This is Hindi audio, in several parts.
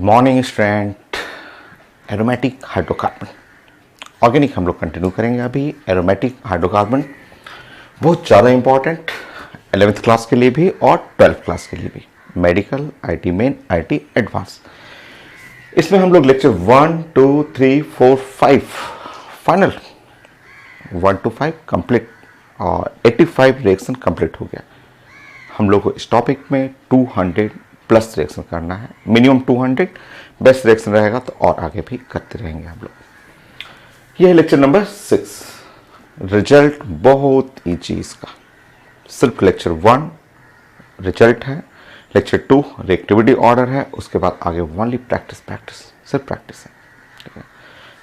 Morning student. Aromatic hydrocarbon organic हम लोग कंटिन्यू करेंगे। अभी एरोमेटिक हाइड्रोकार्बन बहुत ज़्यादा इंपॉर्टेंट 11th क्लास के लिए भी और 12th क्लास के लिए भी, medical, IT main, IT advance. इसमें हम लोग लेक्चर 1 2 3 4 5 फाइनल 1 to 5 कंप्लीट और 85 रिएक्शन कंप्लीट हो गया। हम लोग को इस टॉपिक में 200 प्लस रिएक्शन करना है, मिनिमम 200, बेस्ट रिएक्शन रहेगा तो और आगे भी करते रहेंगे हम लोग। यह है लेक्चर नंबर 6। रिजल्ट बहुत ईजी इसका, सिर्फ लेक्चर 1 रिजल्ट है, लेक्चर 2 रिएक्टिविटी ऑर्डर है, उसके बाद आगे ओनली प्रैक्टिस प्रैक्टिस, सिर्फ प्रैक्टिस है। ठीक है,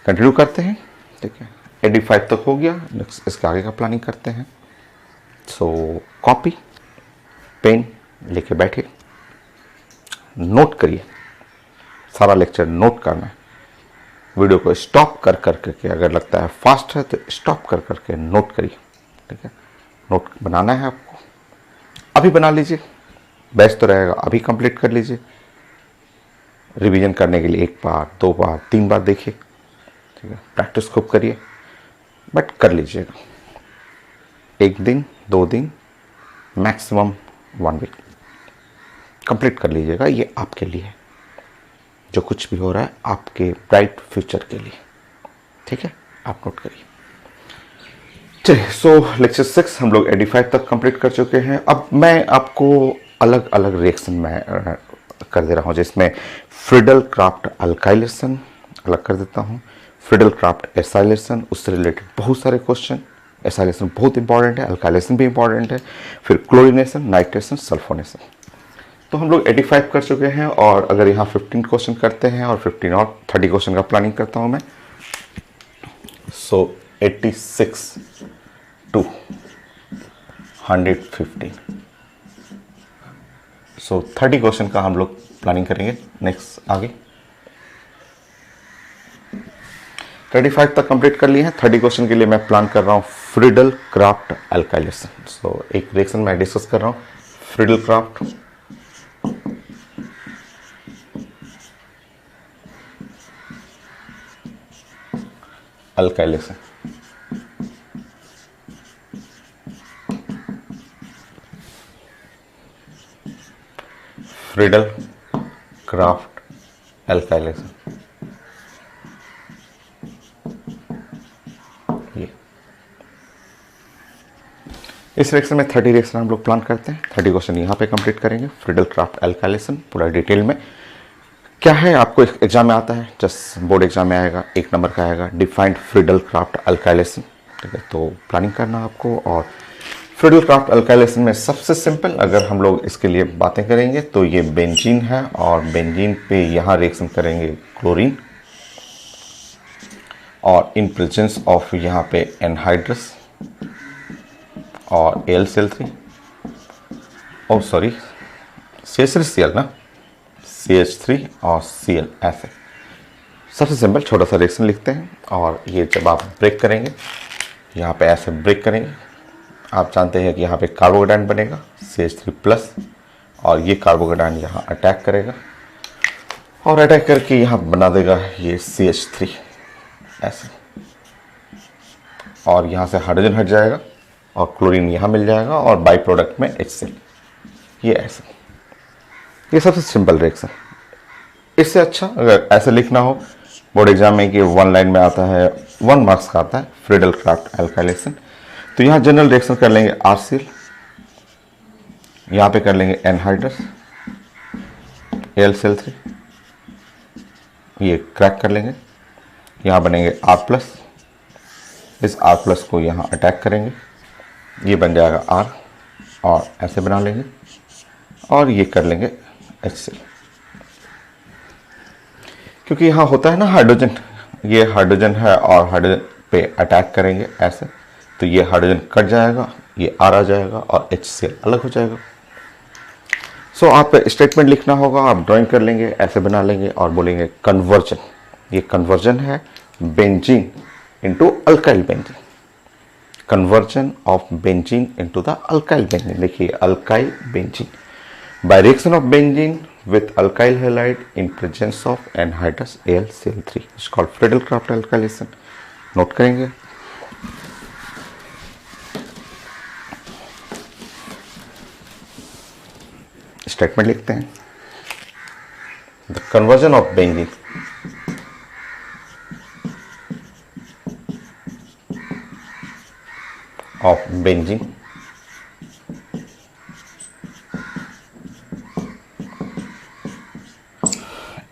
कंटिन्यू करते हैं। ठीक है, 85 तक हो गया, नेक्स्ट इसके आगे का प्लानिंग करते हैं। सो कॉपी पेन लेके बैठे, नोट करिए, सारा लेक्चर नोट करना है। वीडियो को स्टॉप कर करके, अगर लगता है फास्ट है तो स्टॉप कर करके नोट करिए। ठीक है, नोट बनाना है आपको, अभी बना लीजिए, बेस्ट तो रहेगा, अभी कंप्लीट कर लीजिए। रिवीजन करने के लिए 1 बार 2 बार 3 बार देखिए। ठीक है, प्रैक्टिस खूब करिए, बट कर लीजिएगा। 1 दिन 2 दिन मैक्सिमम 1 वीक कंप्लीट कर लीजिएगा। ये आपके लिए है, जो कुछ भी हो रहा है आपके ब्राइट फ्यूचर के लिए। ठीक है, आप नोट करिए। चलिए, सो लेक्चर 6 हम लोग 85 तक कंप्लीट कर चुके हैं। अब मैं आपको अलग अलग रिएक्शन में कर दे रहा हूँ, जिसमें फ्रिडल क्राफ्ट अल्काइलेशन अलग कर देता हूँ, फ्रिडल क्राफ्ट एसाइलेशन, उससे रिलेटेड बहुत सारे क्वेश्चन। एसाइलेशन बहुत इंपॉर्टेंट है, अल्काइलेशन भी इंपॉर्टेंट है, फिर क्लोरिनेशन, नाइट्रेशन, सल्फोनेशन। तो हम लोग 85 कर चुके हैं, और अगर यहाँ 15 क्वेश्चन करते हैं और 15 और 30 क्वेश्चन का प्लानिंग करता हूँ मैं, सो 86 to 115, सो 30 क्वेश्चन का हम लोग प्लानिंग करेंगे। नेक्स्ट आगे 35 तक कंप्लीट कर लिए हैं। 30 क्वेश्चन के लिए मैं प्लान कर रहा हूँ फ्रिडल क्राफ्ट अल्काइलेशन। सो एक रिएक्शन मैं डिस्कस कर रहा हूँ, Friedel Crafts alkylation. Friedel Crafts alkylation, ये इस रिएक्शन में 30 रिएक्शन हम लोग प्लान करते हैं। 30 क्वेश्चन यहाँ पे कंप्लीट करेंगे। फ्रिडल क्राफ्ट अल्काइलेशन पूरा डिटेल में क्या है, आपको एग्जाम में आता है, जस्ट बोर्ड एग्जाम में आएगा, 1 नंबर का आएगा, डिफाइंड फ्रिडल क्राफ्ट अल्काइलेशन। ठीक है, तो प्लानिंग करना आपको। और फ्रिडल क्राफ्ट अल्काइलेशन में सबसे सिंपल अगर हम लोग इसके लिए बातें करेंगे तो ये बेंजीन है, और बेंजीन पे यहाँ रिएक्शन करेंगे क्लोरीन, और इन प्रेजेंस ऑफ यहाँ पे एनहाइड्रस और AlCl3, ओ सॉरी CH3Cl ना, CH3 और Cl ऐसे। सबसे सिंपल छोटा सा रिएक्शन लिखते हैं, और ये जब आप ब्रेक करेंगे यहाँ पे ऐसे ब्रेक करेंगे, आप जानते हैं कि यहाँ पे कार्बोकेटाइन बनेगा CH3+, और ये कार्बोकेटाइन यहाँ अटैक करेगा, और अटैक करके यहाँ बना देगा ये CH3 ऐसे, और यहाँ से हाइड्रोजन हट जाएगा और क्लोरीन यहाँ मिल जाएगा, और बाई प्रोडक्ट में HCl, ये ऐसे। ये सबसे सिंपल रिएक्शन। इससे अच्छा अगर ऐसे लिखना हो बोर्ड एग्जाम में कि 1 लाइन में आता है, 1 मार्क्स का आता है फ्रिडल क्राफ्ट अल्काइलेशन, तो यहाँ जनरल रिएक्शन कर लेंगे RCl, यहाँ पे कर लेंगे एनहाइड्रस AlCl3, ये क्रैक कर लेंगे, यहाँ बनेंगे R+, इस R+ को यहाँ अटैक करेंगे, ये बन जाएगा R, और ऐसे बना लेंगे, और ये कर लेंगे HCl, क्योंकि यहाँ होता है ना हाइड्रोजन, ये हाइड्रोजन है और हाइड्रोजन पे अटैक करेंगे ऐसे, तो ये हाइड्रोजन कट जाएगा, ये R आ जाएगा और HCl अलग हो जाएगा। सो आप स्टेटमेंट लिखना होगा, आप ड्राइंग कर लेंगे, ऐसे बना लेंगे और बोलेंगे कन्वर्जन। ये कन्वर्जन है benzene into alkyl benzene, conversion of benzene into the alkyl benzene. देखिए alkyl benzene by reaction of benzene with alkyl halide in presence of anhydrous AlCl3. It's called Friedel-Crafts alkylation. Note करेंगे। स्टेटमेंट लिखते हैं। The conversion of benzene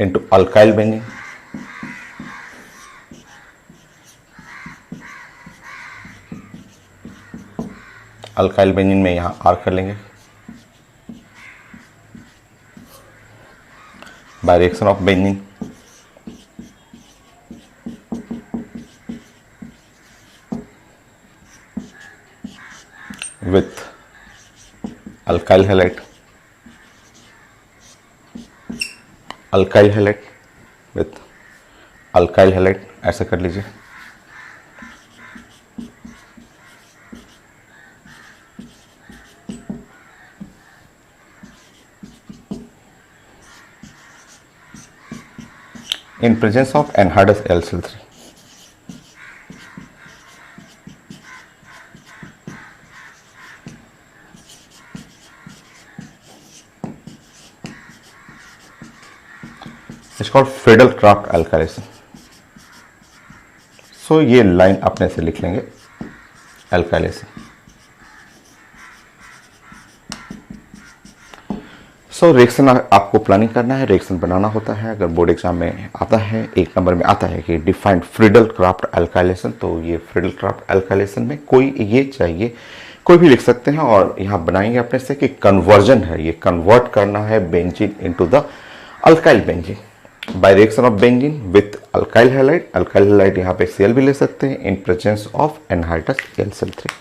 into alkyl benzene alkyl benzene में यहां R कर लेंगे bye reaction of benzene with alkyl halide with alkyl halide ऐसा कर लीजिए। in presence of anhydrous AlCl3. It's called Friedel-Crafts alkylation. So ये लाइन अपने से लिख लेंगे alkylation. सो रिएक्शन आपको प्लानिंग करना है, रिएक्शन बनाना होता है। अगर बोर्ड एग्जाम में आता है, एक नंबर में आता है कि डिफाइंड फ्रीडल-क्राफ्ट एल्काइलेशन, तो ये फ्रीडल-क्राफ्ट एल्काइलेशन में कोई ये चाहिए, कोई भी लिख सकते हैं और यहाँ बनाएंगे अपने से कि कन्वर्जन है, ये कन्वर्ट करना है benzene into the alkyl benzene by reaction of benzene with alkyl halide. Alkyl halide यहाँ पे Cl भी ले सकते हैं in presence of anhydrous AlCl3।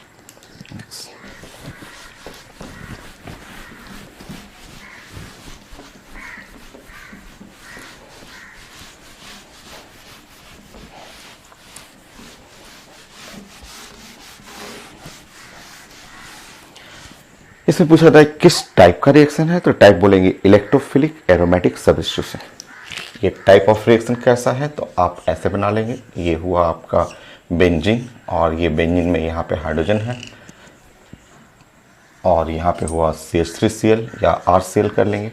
इसमें पूछा था किस टाइप का रिएक्शन है, तो टाइप बोलेंगे इलेक्ट्रोफिलिक एरोमेटिक सब्स्टिट्यूशन। ये टाइप ऑफ रिएक्शन कैसा है, तो आप ऐसे बना लेंगे। ये हुआ आपका बेंजीन और ये बेंजीन में यहाँ पे हाइड्रोजन है और यहाँ पे हुआ CH3Cl या RCl कर लेंगे।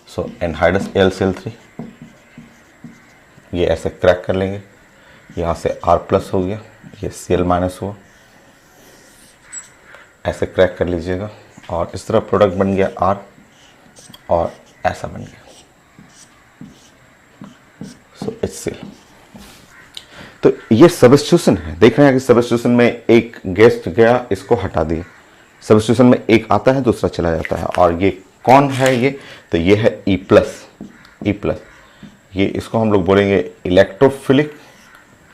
सो एनहाइड्रस AlCl3 ये ऐसे क्रैक कर लेंगे, यहाँ से R प्लस हो गया, ये Cl माइनस हुआ, ऐसे क्रैक कर लीजिएगा और इस तरह प्रोडक्ट बन गया R और ऐसा बन गया सो HCl। तो ये सब्स्टिट्यूशन है, देख रहे हैं कि सब्स्टिट्यूशन में एक गेस्ट गया, इसको हटा दिए, सब्स्टिट्यूशन में एक आता है दूसरा चला जाता है। और ये कौन है ये, तो ये है E प्लस, ये इसको हम लोग बोलेंगे इलेक्ट्रोफिलिक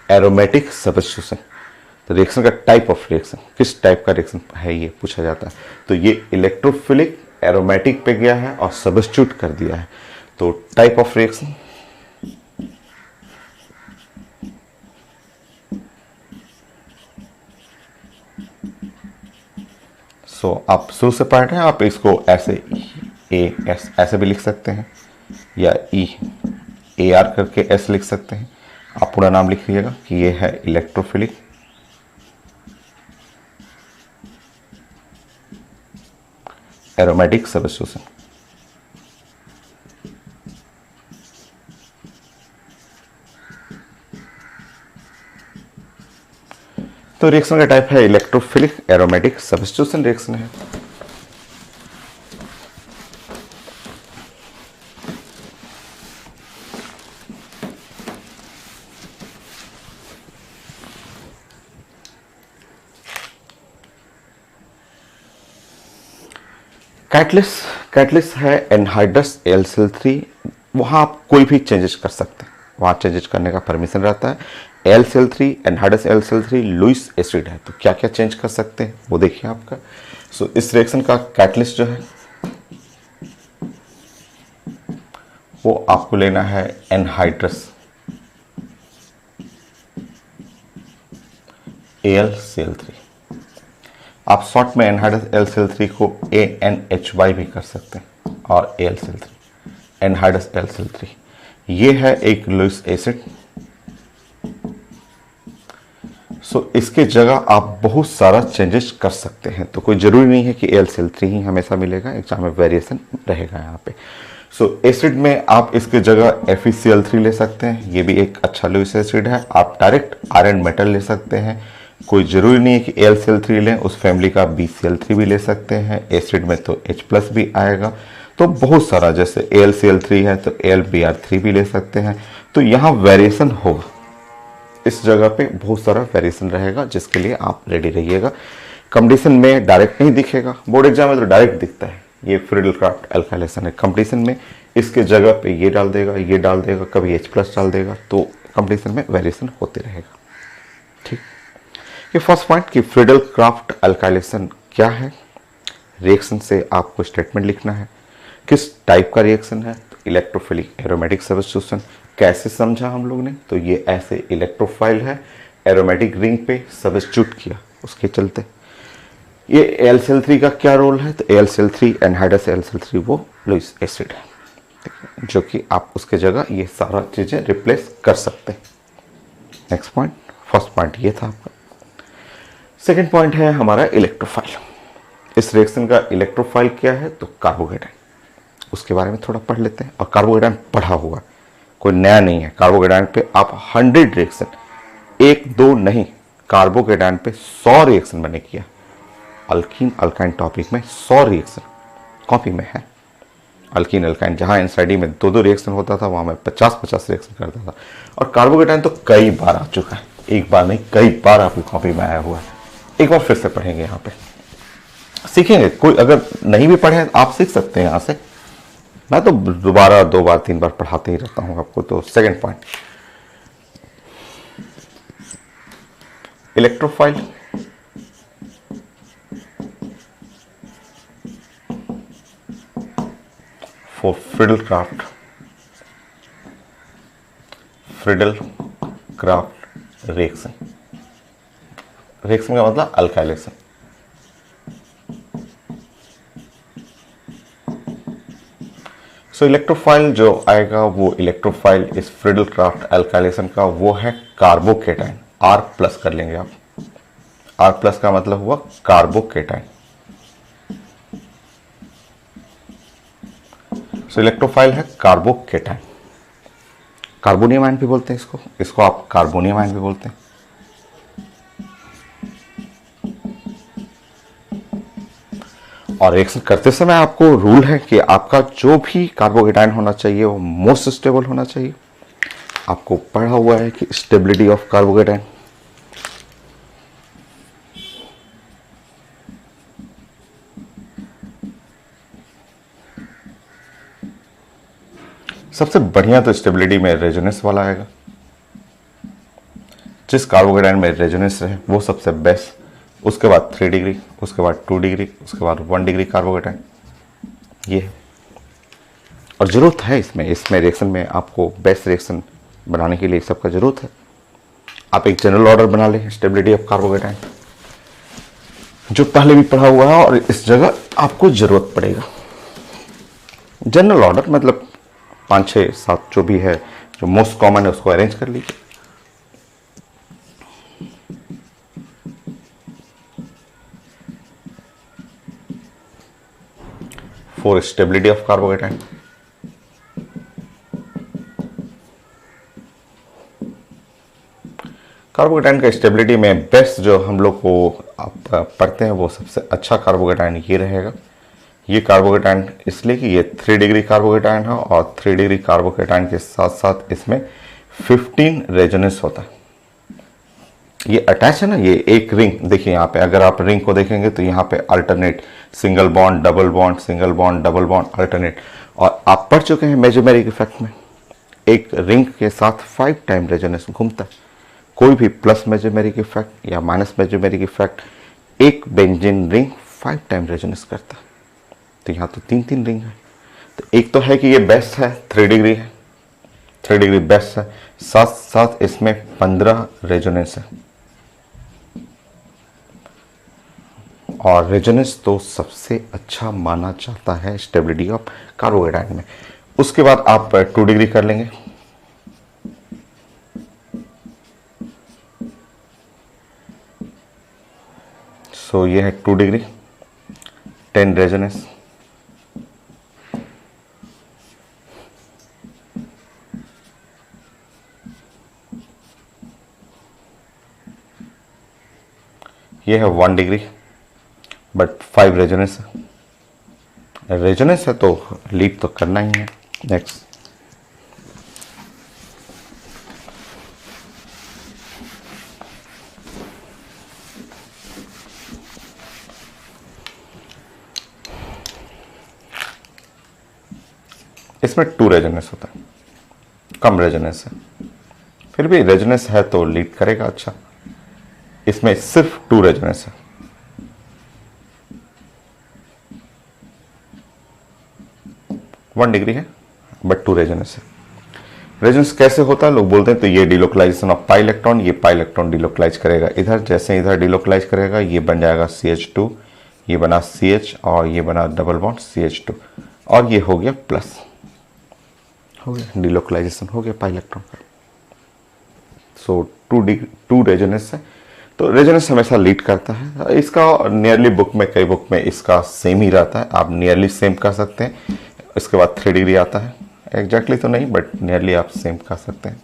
एरोमेटिक सब्स्टिट्यूशन। तो रिएक्शन का टाइप ऑफ रिएक्शन, किस टाइप का रिएक्शन है ये पूछा जाता है, तो ये इलेक्ट्रोफिलिक एरोमेटिक पे गया है और सब्स्टिट्यूट कर दिया है। तो टाइप ऑफ रिएक्शन आप शुरू से पढ़ रहे हैं, आप इसको ऐसे AS ऐसे भी लिख सकते हैं या AR करके S लिख सकते हैं। आप पूरा नाम लिख लीजिएगा कि ये है इलेक्ट्रोफिलिक एरोमेटिक सब्स्टिट्यूशन। तो रिएक्शन का टाइप है इलेक्ट्रोफिलिक एरोमेटिक सब्स्टिट्यूशन रिएक्शन है। कैटलिस्ट है एनहाइड्रस AlCl3। वहाँ आप कोई भी चेंजेस कर सकते हैं, वहाँ चेंजेस करने का परमिशन रहता है। AlCl3 anhydrous AlCl3 Lewis acid है, तो क्या क्या चेंज कर सकते हैं वो देखिए आपका। सो इस रिएक्शन का कैटलिस्ट जो है वो आपको लेना है एनहाइड्रस AlCl3। आप शॉर्ट में एनहाइड्रस LCl3 को ANHY भी कर सकते हैं और AlCl3 एनहाइड्रस LCl3। ये है एक लुईस एसिड। सो इसके जगह आप बहुत सारा चेंजेस कर सकते हैं, तो कोई जरूरी नहीं है कि AlCl3 ही हमेशा मिलेगा, एग्जाम में वेरिएशन रहेगा यहाँ पे। सो एसिड में आप इसके जगह FeCl3 ले सकते हैं, ये भी एक अच्छा लुईस एसिड है। आप डायरेक्ट आयरन मेटल ले सकते हैं, कोई ज़रूरी नहीं है कि AlCl3 लें, उस फैमिली का BCl3 भी ले सकते हैं। एसिड में तो H+ भी आएगा, तो बहुत सारा, जैसे AlCl3 है तो AlBr3 भी ले सकते हैं। तो यहाँ वेरिएशन होगा, इस जगह पे बहुत सारा वेरिएशन रहेगा, जिसके लिए आप रेडी रहिएगा। कंपटीशन में डायरेक्ट नहीं दिखेगा, बोर्ड एग्जाम में तो डायरेक्ट दिखता है। ये फ्रीडल-क्राफ्ट अल्काइलेशन है, कंपटीशन में इसके जगह पे ये डाल देगा, ये डाल देगा, कभी H+ डाल देगा, तो कंपटीशन में वेरिएशन होते रहेगा। ठीक, ये फर्स्ट पॉइंट कि फ्रीडल-क्राफ्ट अल्काइलेशन क्या है। रिएक्शन से आपको स्टेटमेंट लिखना है, किस टाइप का रिएक्शन है, तो इलेक्ट्रोफिलिक एरोमेटिक सब्स्टिट्यूशन। कैसे समझा हम लोग ने, तो ये ऐसे इलेक्ट्रोफाइल है, एरोमेटिक रिंग पे सब्स्टिट्यूट किया, उसके चलते। ये AlCl3 का क्या रोल है, तो AlCl3 एनहाइड्रस LCl3 वो लुईस एसिड है, जो कि आप उसके जगह ये सारा चीज़ें रिप्लेस कर सकते हैं। नेक्स्ट पॉइंट, फर्स्ट पॉइंट ये था आपका। सेकेंड पॉइंट है हमारा इलेक्ट्रोफाइल। इस रिएक्शन का इलेक्ट्रोफाइल क्या है, तो कार्बोकेटाइन, उसके बारे में थोड़ा पढ़ लेते हैं। और कार्बोकेटाइन पढ़ा हुआ, कोई नया नहीं है। कार्बोकेटाइन पे आप 100 रिएक्शन, 1-2 नहीं, कार्बोकेटाइन पे 100 रिएक्शन मैंने किया। अल्कीन अल्काइन टॉपिक में 100 रिएक्शन कॉपी में है। अल्कीन अल्काइन जहाँ एनसीईआरटी में 2-2 रिएक्शन होता था, वहाँ मैं 50-50 रिएक्शन करता था। और कार्बोकेटाइन तो कई बार आ चुका है, एक बार नहीं कई बार आपकी कॉपी में आया हुआ है। एक बार फिर से पढ़ेंगे, यहाँ पे सीखेंगे। कोई अगर नहीं भी पढ़े आप सीख सकते हैं यहाँ से। मैं तो दोबारा 2 बार 3 बार पढ़ाते ही रहता हूँ आपको। तो second point, electrophile. For Friedel-Crafts reaction. Reaction का मतलब अल्काइलेशन। सो इलेक्ट्रोफाइल जो आएगा, वो इलेक्ट्रोफाइल इस फ्रीडल-क्राफ्ट अल्काइलेशन का वो है कार्बोकेटाइन। R+ कर लेंगे आप। R+ का मतलब हुआ कार्बोकेटाइन। सो इलेक्ट्रोफाइल है कार्बोकेटाइन। कार्बोनियम आयन भी बोलते हैं इसको आप कार्बोनियम आयन भी बोलते हैं। और रिएक्शन करते समय आपको रूल है कि आपका जो भी कार्बोकेटाइन होना चाहिए वो मोस्ट स्टेबल होना चाहिए। आपको पढ़ा हुआ है कि स्टेबिलिटी ऑफ कार्बोकेटाइन। सबसे बढ़िया तो स्टेबिलिटी में रेजोनेंस वाला आएगा। जिस कार्बोकेटाइन में रेजोनेंस रहे वो सबसे बेस्ट। उसके बाद 3 डिग्री, उसके बाद 2 डिग्री, उसके बाद 1 डिग्री कार्बोकेटाइन, ये है। और ज़रूरत है इसमें रिएक्शन में आपको बेस्ट रिएक्शन बनाने के लिए सबका ज़रूरत है। आप एक जनरल ऑर्डर बना लें स्टेबिलिटी ऑफ कार्बोकेटाइन, जो पहले भी पढ़ा हुआ है और इस जगह आपको ज़रूरत पड़ेगा। जनरल ऑर्डर मतलब 5, 6, 7 जो भी है, जो मोस्ट कॉमन है उसको अरेंज कर लीजिए। For stability of carbocation, carbocation का स्टेबिलिटी में बेस्ट जो हम लोग को आप पढ़ते हैं वो सबसे अच्छा कार्बोकेटाइन ये रहेगा। ये कार्बोकेटाइन इसलिए कि ये 3 डिग्री कार्बोकेटाइन है और 3 डिग्री कार्बोकेटाइन के साथ साथ इसमें 15 रेजोनेंस होता है। ये अटैच है ना, ये एक रिंग देखिए यहाँ पे, अगर आप रिंग को देखेंगे तो यहाँ पे alternate single bond double bond, single bond double bond, alternate. और आप पढ़ चुके हैं मेसोमेरिक इफेक्ट में, एक रिंग के साथ 5 टाइम रेजोनेंस घूमता है। कोई भी प्लस मेसोमेरिक इफेक्ट या माइनस मेसोमेरिक इफेक्ट, एक बेंजीन रिंग 5 टाइम रेजोनेंस करता है। तो यहाँ तो 3-3 रिंग है। तो एक तो है कि ये बेस्ट है, 3 डिग्री है, 3 डिग्री बेस्ट है, साथ साथ इसमें 15 रेजोनेंस है। और रेजोनेंस तो सबसे अच्छा माना जाता है स्टेबिलिटी ऑफ कार्बोकेटायन में। उसके बाद आप 2 डिग्री कर लेंगे। सो ये है 2 डिग्री, 10 रेजोनेंस। ये है 1 डिग्री बट 5 रेजोनेंस है। रेजोनेंस है तो लीड तो करना ही है। नेक्स्ट इसमें 2 रेजोनेंस होता है, कम रेजोनेंस है, फिर भी रेजोनेंस है तो लीड करेगा अच्छा। इसमें सिर्फ 2 रेजोनेंस है। वन डिग्री है बट 2 रेजोनेंस है। रेजोनेंस कैसे होता है लोग बोलते हैं, तो ये डिलोकलाइजेशन ऑफ पाई इलेक्ट्रॉन, ये पाई इलेक्ट्रॉन डिलोकलाइज करेगा इधर, जैसे इधर डिलोकलाइज करेगा ये बन जाएगा CH2, ये बना CH और ये बना डबल बॉन्ड CH2 और ये हो गया प्लस, हो गया डिलोकलाइजेशन हो गया पाई इलेक्ट्रॉन का। सो 2 रेजोनेंस है, तो रेजोनेंस हमेशा लीड करता है। इसका नियरली बुक में, कई बुक में इसका सेम ही रहता है, आप नियरली सेम कह सकते हैं। इसके बाद 3 डिग्री आता है, एग्जैक्टली तो नहीं बट नियरली आप सेम कह सकते हैं।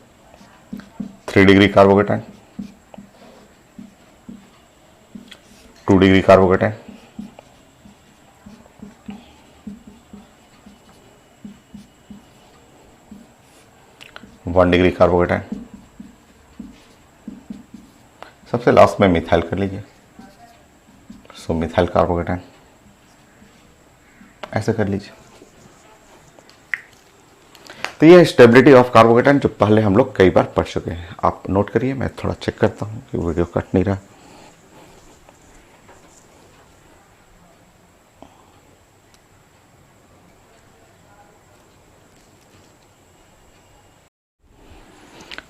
3 degree carbocation, 2 degree carbocation, 1 degree carbocation. सबसे लास्ट में मिथाइल कर लीजिए। सो मिथाइल कार्बोकेटायन ऐसे कर लीजिए। तो ये स्टेबिलिटी ऑफ कार्बोकेटायन जो पहले हम लोग कई बार पढ़ चुके हैं। आप नोट करिए, मैं थोड़ा चेक करता हूं कि वीडियो कट नहीं रहा।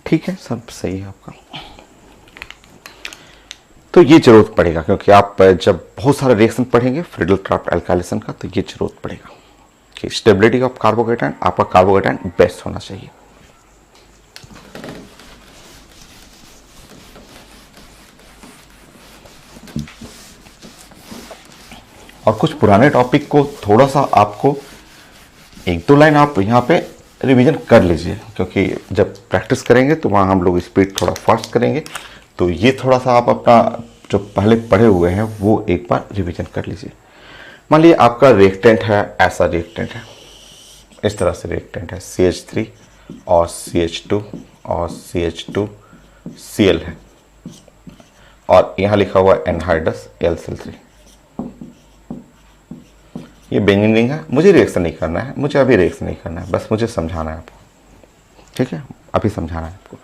ठीक है, सब सही है आपका। तो ये जरूरत पड़ेगा क्योंकि आप जब बहुत सारे रिएक्शन पढ़ेंगे फ्रीडल-क्राफ्ट एल्काइलेशन का, तो ये जरूरत पड़ेगा कि स्टेबिलिटी ऑफ कार्बोकेटायन, आपका कार्बोकेटायन बेस्ट होना चाहिए। और कुछ पुराने टॉपिक को थोड़ा सा आपको 1-2 लाइन आप यहाँ पे रिवीजन कर लीजिए, क्योंकि जब प्रैक्टिस करेंगे तो वहाँ हम लोग स्पीड थोड़ा फास्ट करेंगे। तो ये थोड़ा सा आप अपना जो पहले पढ़े हुए हैं वो एक बार रिवीजन कर लीजिए। मान लीजिए आपका रिएक्टेंट है, ऐसा रिएक्टेंट है, इस तरह से रिएक्टेंट है, CH3 और CH2 और CH2 Cl है और यहाँ लिखा हुआ एनहाइड्रस LCl3। ये बेंजीन रिंग है। मुझे रिएक्शन नहीं करना है, मुझे अभी रिएक्शन नहीं करना है, बस मुझे समझाना है आपको, ठीक है, अभी समझाना है आपको।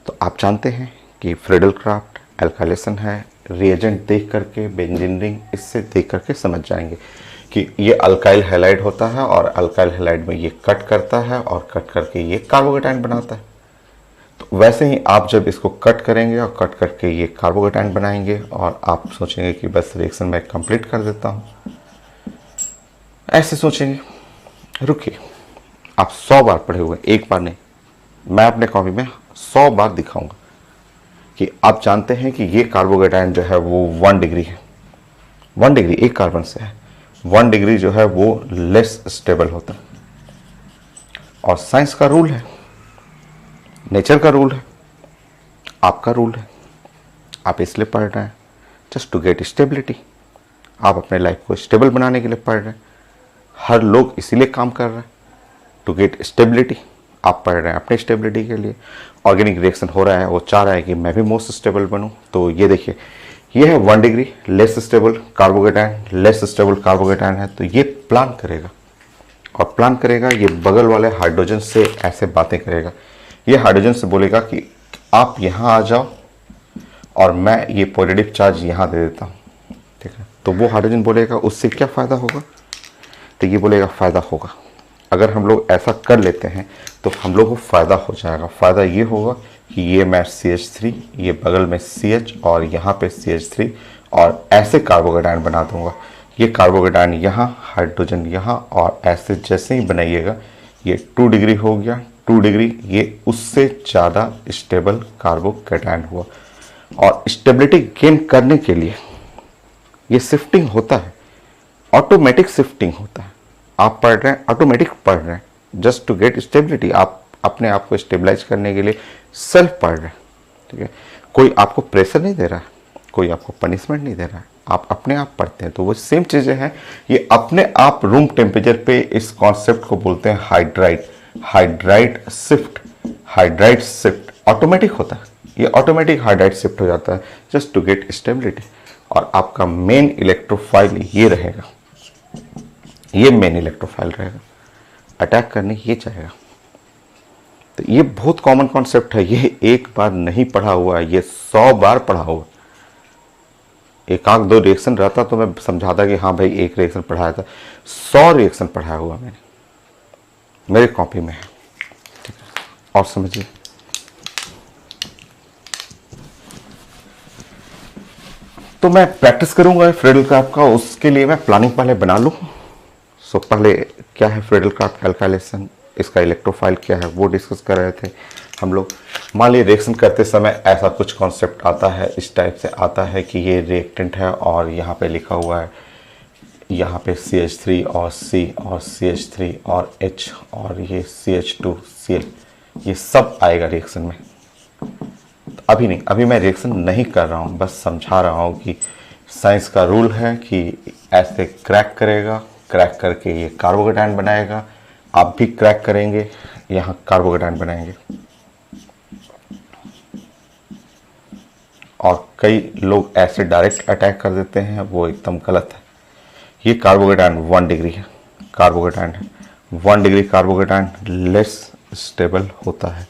तो आप जानते हैं कि फ्रीडल-क्राफ्ट एल्काइलेशन है, रिएजेंट देख करके, बेंजीन रिंग इससे देख करके समझ जाएंगे कि ये अल्काइल हैलाइड होता है और अल्काइल हैलाइड में ये कट करता है और कट करके ये कार्बोकेटायन बनाता है। तो वैसे ही आप जब इसको कट करेंगे और कट करके ये कार्बोकेटायन बनाएंगे और आप सोचेंगे कि बस रिएक्शन मैं कंप्लीट कर देता हूँ, ऐसे सोचेंगे। रुकिए, आप 100 बार पढ़े हुए, एक बार नहीं, मैं अपने कॉपी में 100 बार दिखाऊंगा कि आप जानते हैं कि ये कार्बोकेटायन जो है वो 1 डिग्री है। 1 डिग्री एक कार्बन से है, 1 डिग्री जो है वो लेस स्टेबल होता है। और साइंस का रूल है, नेचर का रूल है, आपका रूल है, आप इसलिए पढ़ रहे हैं जस्ट टू गेट स्टेबिलिटी। आप अपने लाइफ को स्टेबल बनाने के लिए पढ़ रहे हैं। हर लोग इसीलिए काम कर रहे हैं, टू गेट स्टेबिलिटी। आप पढ़ रहे हैं अपनी स्टेबिलिटी के लिए। ऑर्गेनिक रिएक्शन हो रहा है, वो चाह रहा है कि मैं भी मोस्ट स्टेबल बनूं। तो ये देखिए, ये है 1 degree less stable carbocation, less stable carbocation है। तो ये प्लान करेगा और प्लान करेगा, ये बगल वाले हाइड्रोजन से ऐसे बातें करेगा। ये हाइड्रोजन से बोलेगा कि आप यहाँ आ जाओ और मैं ये पॉजिटिव चार्ज यहाँ दे देता हूँ, ठीक है। तो वो हाइड्रोजन बोलेगा उससे क्या फ़ायदा होगा, तो ये बोलेगा फ़ायदा होगा। अगर हम लोग ऐसा कर लेते हैं तो हम लोग को फ़ायदा हो जाएगा। फ़ायदा ये होगा कि ये मैं CH3, ये बगल में CH और यहाँ पे CH3 और ऐसे कार्बोकेटायन बना दूंगा। ये कार्बोकेटायन यहाँ, हाइड्रोजन यहाँ, और ऐसे जैसे ही बनाइएगा ये 2 डिग्री हो गया, 2 डिग्री, ये उससे ज़्यादा स्टेबल कार्बोकेटायन हुआ। और स्टेबिलिटी गेन करने के लिए ये शिफ्टिंग होता है, ऑटोमेटिक शिफ्टिंग होता है। आप पढ़ रहे हैं, ऑटोमेटिक पढ़ रहे हैं, जस्ट टू गेट स्टेबिलिटी, आप अपने आप को स्टेबलाइज करने के लिए सेल्फ पढ़ रहे हैं, ठीक है। कोई आपको प्रेशर नहीं दे रहा है, कोई आपको पनिशमेंट नहीं दे रहा है, आप अपने आप पढ़ते हैं। तो वो सेम चीज़ें हैं, ये अपने आप रूम टेम्परेचर पे इस कॉन्सेप्ट को बोलते हैं hydride, hydride shift. Hydride shift automatic होता है, ये ऑटोमेटिक हाइड्राइट शिफ्ट हो जाता है जस्ट टू गेट स्टेबिलिटी। और आपका मेन इलेक्ट्रोफाइल ये रहेगा, ये मेन इलेक्ट्रोफाइल रहेगा, अटैक करने ये चाहेगा। तो ये बहुत कॉमन कॉन्सेप्ट है, ये एक बार नहीं पढ़ा हुआ है, ये 100 बार पढ़ा हुआ। एक आध 2 रिएक्शन रहता तो मैं समझाता कि हाँ भाई एक रिएक्शन पढ़ाया था, 100 रिएक्शन पढ़ाया हुआ मैंने, मेरे कॉपी में है। और समझिए, तो मैं प्रैक्टिस करूंगा फ्रेडल-क्राफ्ट का, उसके लिए मैं प्लानिंग पहले बना लूँ। सो पहले क्या है फ्रेडल-क्राफ्ट कैलकुलेशन, इसका इलेक्ट्रोफाइल क्या है वो डिस्कस कर रहे थे हम लोग। मान लीजिए रिएक्शन करते समय ऐसा कुछ कॉन्सेप्ट आता है, इस टाइप से आता है कि ये रिएक्टेंट है और यहाँ पे लिखा हुआ है, यहाँ पे CH3 और C और CH3 और H और ये CH2 Cl, ये सब आएगा रिएक्शन में। अभी नहीं, अभी मैं रिएक्शन नहीं कर रहा हूँ, बस समझा रहा हूँ कि साइंस का रूल है कि ऐसे क्रैक करेगा, क्रैक करके ये कार्बोकेटायन बनाएगा, आप भी क्रैक करेंगे, यहाँ कार्बोकेटायन बनाएंगे। और कई लोग ऐसे डायरेक्ट अटैक कर देते हैं, वो एकदम गलत है। ये कार्बोकेटायन 1 डिग्री है, कार्बोकेटायन है 1 डिग्री, कार्बोकेटायन लेस स्टेबल होता है।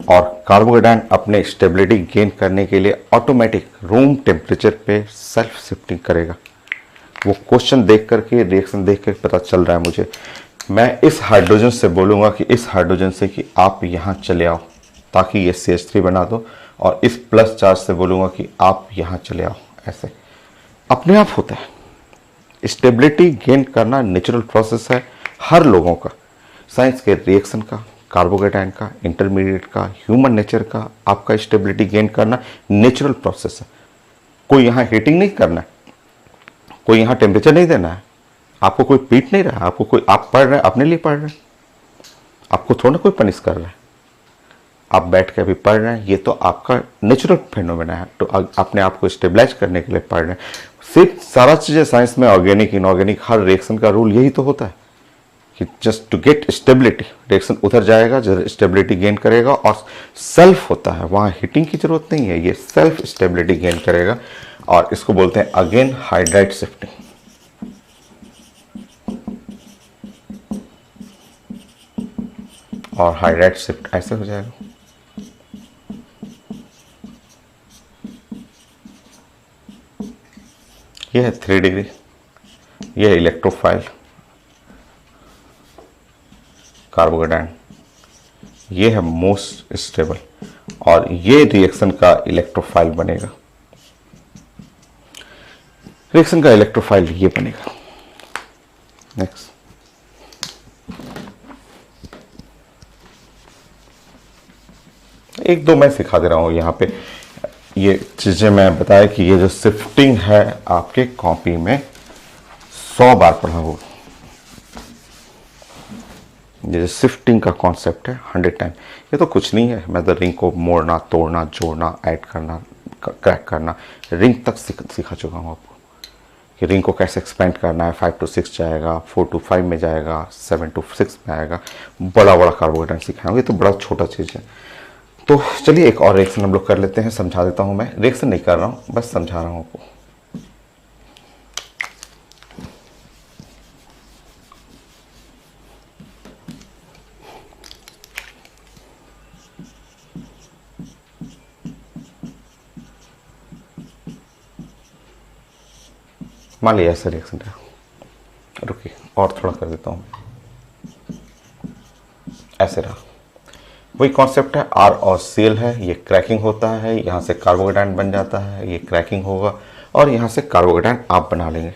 और कार्बोकेटायन अपने स्टेबिलिटी गेन करने के लिए ऑटोमेटिक रूम टेम्परेचर पे सेल्फ शिफ्टिंग करेगा। वो क्वेश्चन देख करके, रिएक्शन देख कर पता चल रहा है मुझे। मैं इस हाइड्रोजन से बोलूँगा कि इस हाइड्रोजन से कि आप यहाँ चले आओ ताकि ये CH3 बना दो, और इस प्लस चार्ज से बोलूँगा कि आप यहाँ चले आओ। ऐसे अपने आप होता है। स्टेबिलिटी गेन करना नेचुरल प्रोसेस है हर लोगों का, साइंस के रिएक्शन का, कार्बोकेटायन का, इंटरमीडिएट का, ह्यूमन नेचर का। आपका स्टेबिलिटी गेन करना नेचुरल प्रोसेस है। कोई यहाँ हीटिंग नहीं करना है, कोई यहाँ टेम्परेचर नहीं देना है, आपको कोई पीट नहीं रहा है, आपको कोई, आप पढ़ रहे हैं अपने लिए पढ़ रहे हैं, आपको थोड़ा ना कोई पनिश कर रहा है, आप बैठ के अभी पढ़ रहे हैं, ये तो आपका नेचुरल फिनोमेना है। तो अपने आप को स्टेबलाइज करने के लिए पढ़ रहे हैं। सिर्फ सारा चीज़ें साइंस में ऑर्गेनिक, इनऑर्गेनिक, हर रिएक्शन का रूल यही तो होता है कि just to get stability, reaction उधर जाएगा, स्टेबिलिटी गेन करेगा, और सेल्फ होता है, वहाँ हीटिंग की जरूरत नहीं है, ये सेल्फ स्टेबिलिटी गेन करेगा। और इसको बोलते हैं अगेन हाइड्राइट शिफ्टिंग। और हाइड्राइट शिफ्ट ऐसे हो जाएगा, ये है 3 डिग्री, ये है इलेक्ट्रोफाइल कार्बोकेटायन, ये है मोस्ट स्टेबल, और ये रिएक्शन का इलेक्ट्रोफाइल बनेगा। रिएक्शन का इलेक्ट्रोफाइल ये बनेगा। नेक्स्ट, एक दो मैं सिखा दे रहा हूं यहाँ पे, ये चीजें मैं बताया कि ये जो शिफ्टिंग है आपके कॉपी में 100 बार पढ़ा होगा। ये जो शिफ्टिंग का कॉन्सेप्ट है 100 टाइम, ये तो कुछ नहीं है। मैं तो रिंग को मोड़ना, तोड़ना, जोड़ना, ऐड करना, क्रैक करना, रिंग तक सिखा चुका हूँ आपको कि रिंग को कैसे एक्सपेंड करना है। 5 to 6 जाएगा, 4 to 5 में जाएगा, 7 to 6 में आएगा। बड़ा बड़ा कार्बोकेटायन सिखाएंगे, तो बड़ा छोटा चीज़ है। तो चलिए एक और रिएक्शन हम लोग कर लेते हैं, समझा देता हूँ। मैं रिएक्शन नहीं कर रहा हूँ, बस समझा रहा हूँ आपको। मान लिया ऐसा रिएक्शन है, रुकिए और थोड़ा कर देता हूँ, ऐसे रहा। वही कॉन्सेप्ट है, आर और सीएल है, ये क्रैकिंग होता है, यहाँ से कार्बोकेटायन बन जाता है, ये क्रैकिंग होगा और यहाँ से कार्बोकेटायन आप बना लेंगे।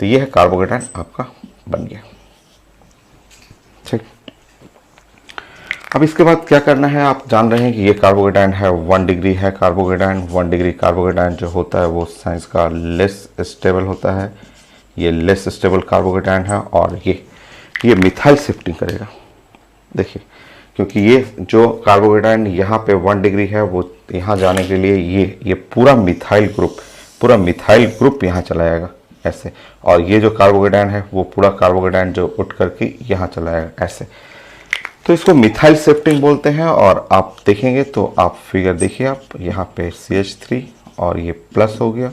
तो ये है कार्बोकेटायन आपका बन गया। ठीक, अब इसके बाद क्या करना है, आप जान रहे हैं कि ये कार्बोकेटायन है 1 डिग्री है कार्बोकेटायन। 1 डिग्री कार्बोकेटायन जो होता है वो साइंस का लेस स्टेबल होता है, ये लेस स्टेबल कार्बोकेटायन है और ये मिथाइल शिफ्टिंग करेगा। देखिए, क्योंकि ये जो कार्बोकेटायन यहाँ पे 1 डिग्री है वो यहाँ जाने के लिए ये पूरा मिथाइल ग्रुप यहाँ चला जाएगा ऐसे, और ये जो कार्बोकेटायन है वो पूरा कार्बोकेटायन जो उठ करके यहाँ चला जाएगा ऐसे। तो इसको मिथाइल शिफ्टिंग बोलते हैं। और आप देखेंगे तो आप फिगर देखिए, आप यहाँ पे CH3 और ये प्लस हो गया,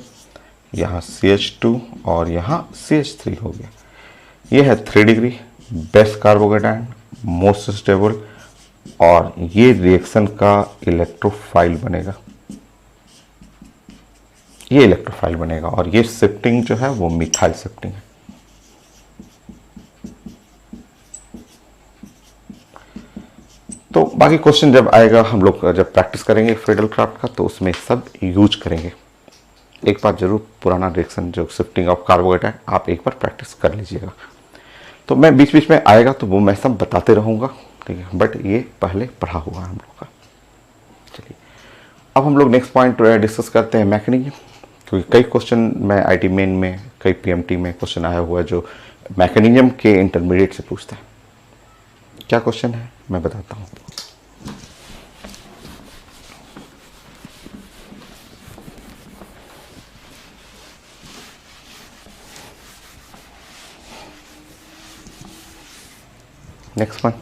यहाँ CH2 और यहाँ CH3 हो गया। ये है 3 degree best carbocation, most stable, और ये रिएक्शन का इलेक्ट्रोफाइल बनेगा, ये इलेक्ट्रोफाइल बनेगा और ये शिफ्टिंग जो है वो मिथाइल शिफ्टिंग है। तो बाकी क्वेश्चन जब आएगा, हम लोग जब प्रैक्टिस करेंगे फ्रीडल क्राफ्ट का, तो उसमें सब यूज करेंगे। एक बार जरूर पुराना रिएक्शन जो शिफ्टिंग ऑफ कार्बोकेटायन आप एक बार प्रैक्टिस कर लीजिएगा। तो मैं बीच बीच में आएगा तो वो मैं सब बताते रहूँगा, ठीक है, बट ये पहले पढ़ा हुआ है हम लोग का। चलिए अब हम लोग नेक्स्ट पॉइंट डिस्कस करते हैं, मैकेनिज्म। क्योंकि कई क्वेश्चन मैं IT मेन में, कई PMT में क्वेश्चन आया हुआ है जो मैकेनिज्म के इंटरमीडिएट से पूछता है। क्या क्वेश्चन है मैं बताता हूँ। Next one,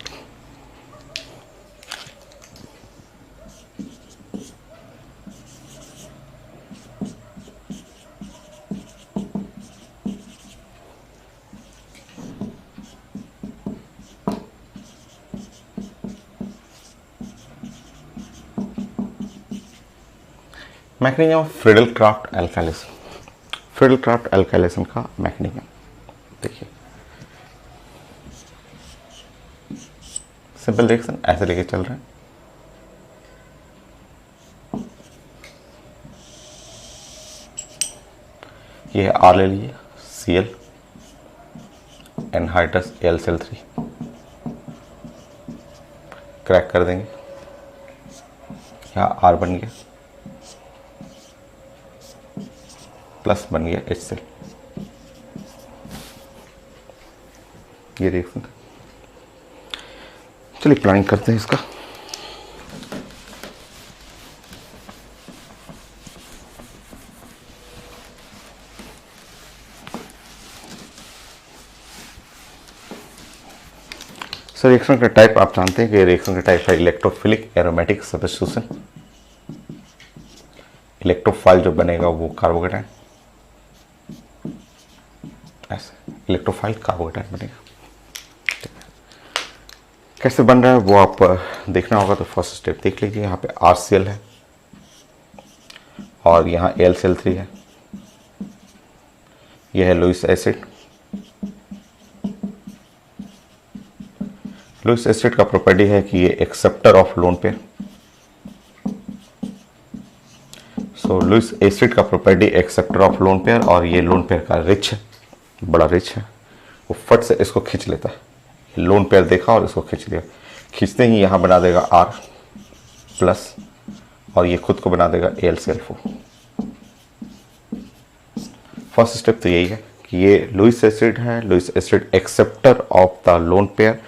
mechanism of Friedel craft alkylation. Friedel craft alkylation का मैकेनिज्म देखिए, सिंपल रिएक्शन ऐसे लेके चल रहे हैं। ये R ले लीजिए, Cl एनहाइड्रस AlCl3 क्रैक कर देंगे, यहाँ R बन गया, प्लस बन गया HCl। ये रिएक्शन, चलिए प्लानिंग करते हैं इसका। सर रिएक्शन का टाइप आप जानते हैं कि रिएक्शन का टाइप है इलेक्ट्रोफिलिक एरोमेटिक सब्स्टिट्यूशन। इलेक्ट्रोफाइल जो बनेगा वो कार्बोकेटायन, ऐसे इलेक्ट्रोफाइल कार्बोकेटायन बनेगा। कैसे बन रहा है वो आप देखना होगा, तो फर्स्ट स्टेप देख लीजिए। यहाँ पे RCl है और यहाँ AlCl3 है, यह है लुईस एसिड। लुईस एसिड का प्रॉपर्टी है कि ये acceptor of lone pair. So Lewis acid का property acceptor of lone pair, और ये लोन पेयर का रिच है, बड़ा रिच है, वो फट से इसको खींच लेता है। लोन पेयर देखा और इसको खींच लिया, खींचते ही यहाँ बना देगा R प्लस और ये खुद को बना देगा AlCl4। फर्स्ट स्टेप तो यही है कि ये लुईस एसिड है, Lewis acid acceptor of the lone pair.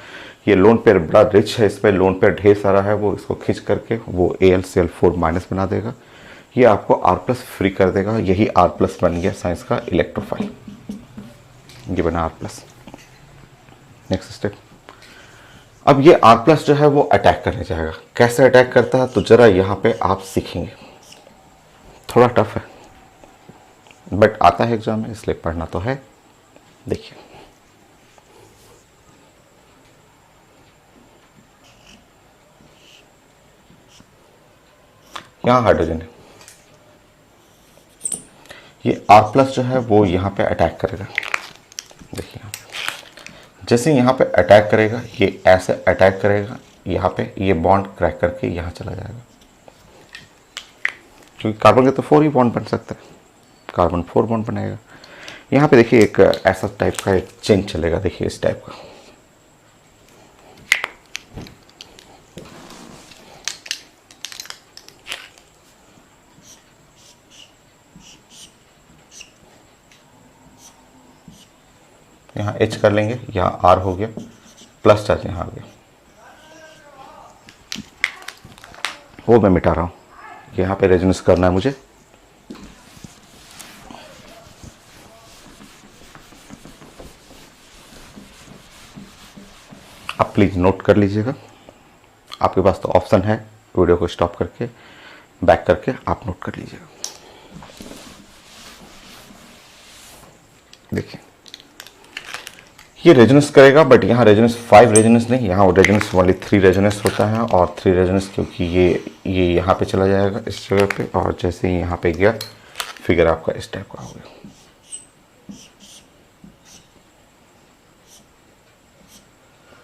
ये लोन पेयर बड़ा रिच है, इसमें लोन पेयर ढेर सारा है, वो इसको खींच करके वो AlCl4 माइनस बना देगा, ये आपको R प्लस फ्री कर देगा। यही R प्लस बन गया साइंस का इलेक्ट्रोफाइल, ये बना R प्लस। नेक्स्ट स्टेप, अब ये R प्लस जो है वो अटैक करने जाएगा। कैसे अटैक करता है तो जरा यहाँ पे आप सीखेंगे, थोड़ा टफ है बट आता है एग्जाम में, इसलिए पढ़ना तो है। देखिए यहाँ हाइड्रोजन है, ये R प्लस जो है वो यहाँ पे अटैक करेगा। जैसे यहाँ पे अटैक करेगा, ये ऐसे अटैक करेगा, यहाँ पे ये बॉन्ड क्रैक करके यहाँ चला जाएगा, क्योंकि कार्बन के तो 4 ही बॉन्ड बन सकते हैं, कार्बन 4 बॉन्ड बनाएगा। यहाँ पे देखिए एक ऐसा टाइप का एक चेंज चलेगा, देखिए इस टाइप का। यहाँ H कर लेंगे, यहाँ R हो गया, प्लस चार्ज यहाँ आ गया, वो मैं मिटा रहा हूँ। यहाँ पे रेजोनेंस करना है मुझे, आप प्लीज़ नोट कर लीजिएगा, आपके पास तो ऑप्शन है वीडियो को स्टॉप करके बैक करके आप नोट कर लीजिएगा। देखिए ये रेजोनेंस करेगा, बट यहाँ रेजोनेंस 5 रेजोनेंस नहीं, यहाँ रेजोनेंस ओनली 3 रेजोनेंस होता है, और 3 रेजोनेंस क्योंकि ये यहाँ पे चला जाएगा इस जगह पे, और जैसे ही यहाँ पे गया फिगर आपका इस टाइप का हो गया।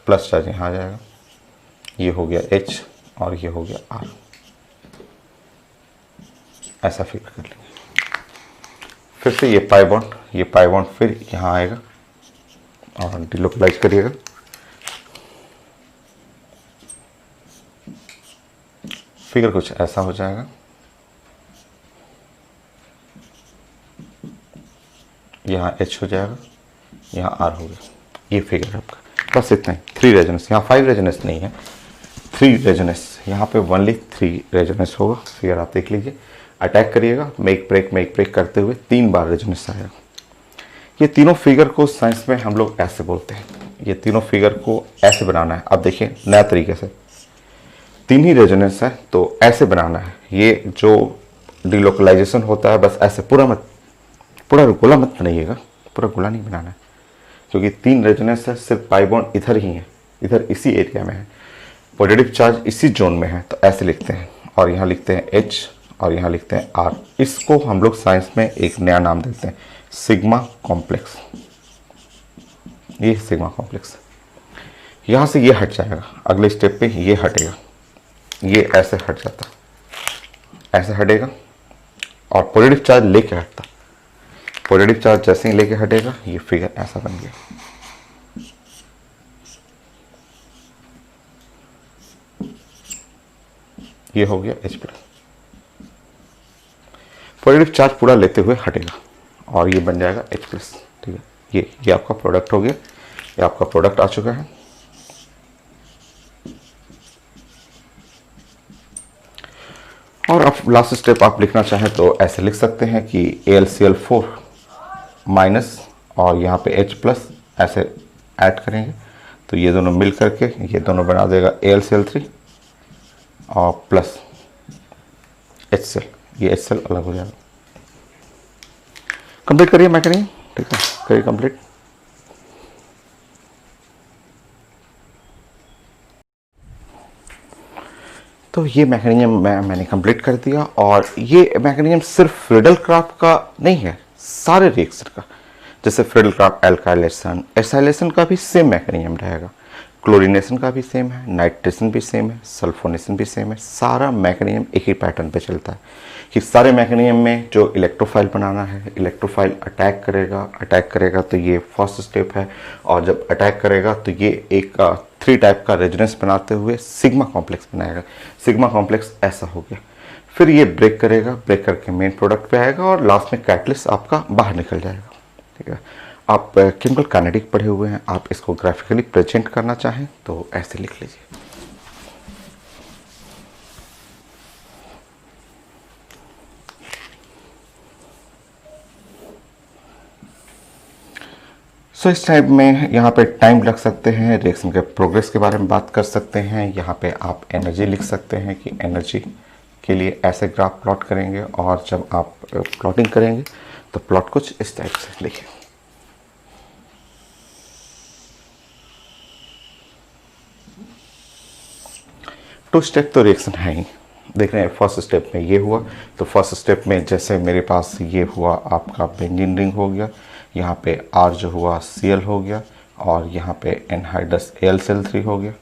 प्लस चार्ज यहाँ आ जाएगा, ये हो गया H और ये हो गया R, ऐसा फिगर कर लेंगे। फिर से ये पाई बॉन्ड फिर यहाँ आएगा और डिलोकलाइज करिएगा, फिगर कुछ ऐसा हो जाएगा। यहाँ H हो जाएगा, यहाँ R हो गया, ये फिगर आपका। बस इतना ही, 3 रेजोनेंस, यहाँ 5 रेजोनेंस नहीं है, 3 रेजोनेंस, यहाँ पे ओनली 3 रेजोनेंस होगा। फिगर आप देख लीजिए, अटैक करिएगा, मेक ब्रेक करते हुए 3 बार रेजोनेंस आएगा। ये तीनों फिगर को साइंस में हम लोग ऐसे बोलते हैं, ये तीनों फिगर को ऐसे बनाना है। अब देखिए नया तरीके से, 3 ही रेजोनेंस है तो ऐसे बनाना है। ये जो डिलोकलाइजेशन होता है बस ऐसे, पूरा गोला मत बनाइएगा, पूरा गोला नहीं बनाना है, क्योंकि 3 रेजोनेंस है, सिर्फ पाई बॉन्ड इधर ही है, इधर इसी एरिया में है, पॉजिटिव चार्ज इसी जोन में है, तो ऐसे लिखते हैं, और यहाँ लिखते हैं H और यहाँ लिखते हैं R। इसको हम लोग साइंस में एक नया नाम देते हैं, सिग्मा कॉम्प्लेक्स। ये सिग्मा कॉम्प्लेक्स, यहाँ से ये हट जाएगा, अगले स्टेप पे ये हटेगा, ये ऐसे हट जाता, ऐसे हटेगा, और पॉजिटिव चार्ज लेके हटता, पॉजिटिव चार्ज जैसे ही लेके हटेगा ये फिगर ऐसा बन गया। ये हो गया H+, पॉजिटिव चार्ज पूरा लेते हुए हटेगा और ये बन जाएगा H+। ठीक है, ये आपका प्रोडक्ट हो गया, ये आपका प्रोडक्ट आ चुका है। और अब लास्ट स्टेप आप लिखना चाहें तो ऐसे लिख सकते हैं कि AlCl4 माइनस और यहाँ पे H+ ऐसे ऐड करेंगे तो ये दोनों मिल करके ये दोनों बना देगा AlCl3 और प्लस HCl, ये HCl अलग हो जाएगा। कंप्लीट करिए मैकेनिज्म, ठीक है, करिए कंप्लीट। तो ये मैकेनिज्म मैंने कंप्लीट कर दिया, और ये मैकेनिज्म सिर्फ फ्रीडल क्राफ्ट का नहीं है, सारे रिएक्शन का। जैसे फ्रीडल क्राफ्ट एल्काइलेशन, एसाइलेशन का भी सेम मैकेनिज्म रहेगा, क्लोरीनेशन का भी सेम है, नाइट्रेशन भी सेम है, सल्फोनेशन भी सेम है। सारा मैकेनिज्म एक ही पैटर्न पे चलता है कि सारे मैकेनिज्म में जो इलेक्ट्रोफाइल बनाना है, इलेक्ट्रोफाइल अटैक करेगा तो ये फर्स्ट स्टेप है, और जब अटैक करेगा तो ये एक 3 टाइप का रेजोनेंस बनाते हुए सिग्मा कॉम्प्लेक्स बनाएगा। सिग्मा कॉम्प्लेक्स ऐसा हो गया, फिर ये ब्रेक करेगा, ब्रेक करके मेन प्रोडक्ट पे आएगा और लास्ट में कैटलिस्ट आपका बाहर निकल जाएगा। ठीक है, आप केमिकल काइनेटिक पढ़े हुए हैं, आप इसको ग्राफिकली प्रेजेंट करना चाहें तो ऐसे लिख लीजिए। सो इस टाइप में यहाँ पे टाइम लग सकते हैं, रिएक्शन के प्रोग्रेस के बारे में बात कर सकते हैं। यहाँ पे आप एनर्जी लिख सकते हैं कि एनर्जी के लिए ऐसे ग्राफ प्लॉट करेंगे, और जब आप प्लॉटिंग करेंगे तो प्लॉट कुछ इस टाइप से लिखें। टू स्टेप तो रिएक्शन है ही, देख रहे हैं। फर्स्ट स्टेप में ये हुआ, तो फर्स्ट स्टेप में जैसे मेरे पास ये हुआ, आपका बेंजीन रिंग हो गया, यहाँ पे R जो हुआ Cl हो गया, और यहाँ पे एनहाइड्रस AlCl3 हो गया,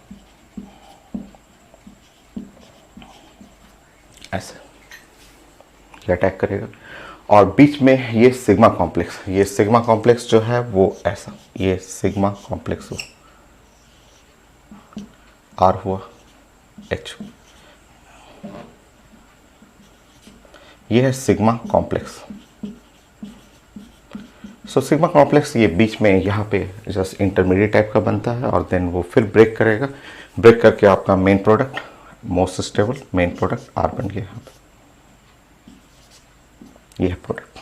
ऐसे ये अटैक करेगा। और बीच में ये सिग्मा कॉम्प्लेक्स, ये सिग्मा कॉम्प्लेक्स जो है वो ऐसा, ये सिग्मा कॉम्प्लेक्स हुआ, R हुआ, H, ये है sigma complex. So sigma complex ये बीच में यहाँ पे जस्ट इंटरमीडिएट टाइप का बनता है और देन वो फिर ब्रेक करेगा, ब्रेक करके आपका main product, most stable main product R बन गया यहाँ पे, ये है प्रोडक्ट।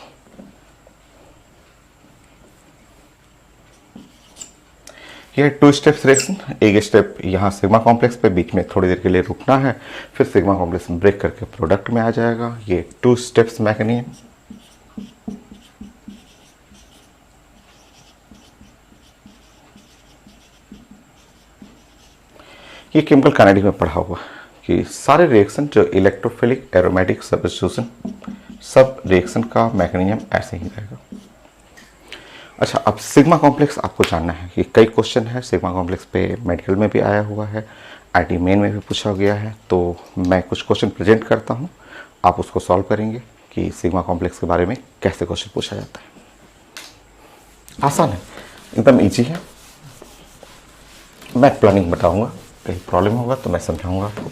ये टू स्टेप्स रिएक्शन, एक स्टेप यहाँ सिग्मा कॉम्प्लेक्स पे बीच में थोड़ी देर के लिए रुकना है, फिर सिग्मा कॉम्प्लेक्स ब्रेक करके प्रोडक्ट में आ जाएगा। ये टू स्टेप्स मैकेनिज्म। ये केमिकल काइनेटिक्स में पढ़ा हुआ कि सारे रिएक्शन जो इलेक्ट्रोफिलिक एरोमेटिक सब्स्टिट्यूशन, सब रिएक्शन का मैकेनिज्म ऐसे ही रहेगा। अच्छा, अब सिग्मा कॉम्प्लेक्स आपको जानना है कि कई क्वेश्चन है सिग्मा कॉम्प्लेक्स पे, मेडिकल में भी आया हुआ है, आईटी मेन में भी पूछा गया है। तो मैं कुछ क्वेश्चन प्रेजेंट करता हूँ, आप उसको सॉल्व करेंगे कि सिग्मा कॉम्प्लेक्स के बारे में कैसे क्वेश्चन पूछा जाता है। आसान है, एकदम ईजी है। मैं प्लानिंग बताऊंगा, कहीं प्रॉब्लम होगा तो मैं समझाऊंगा आपको।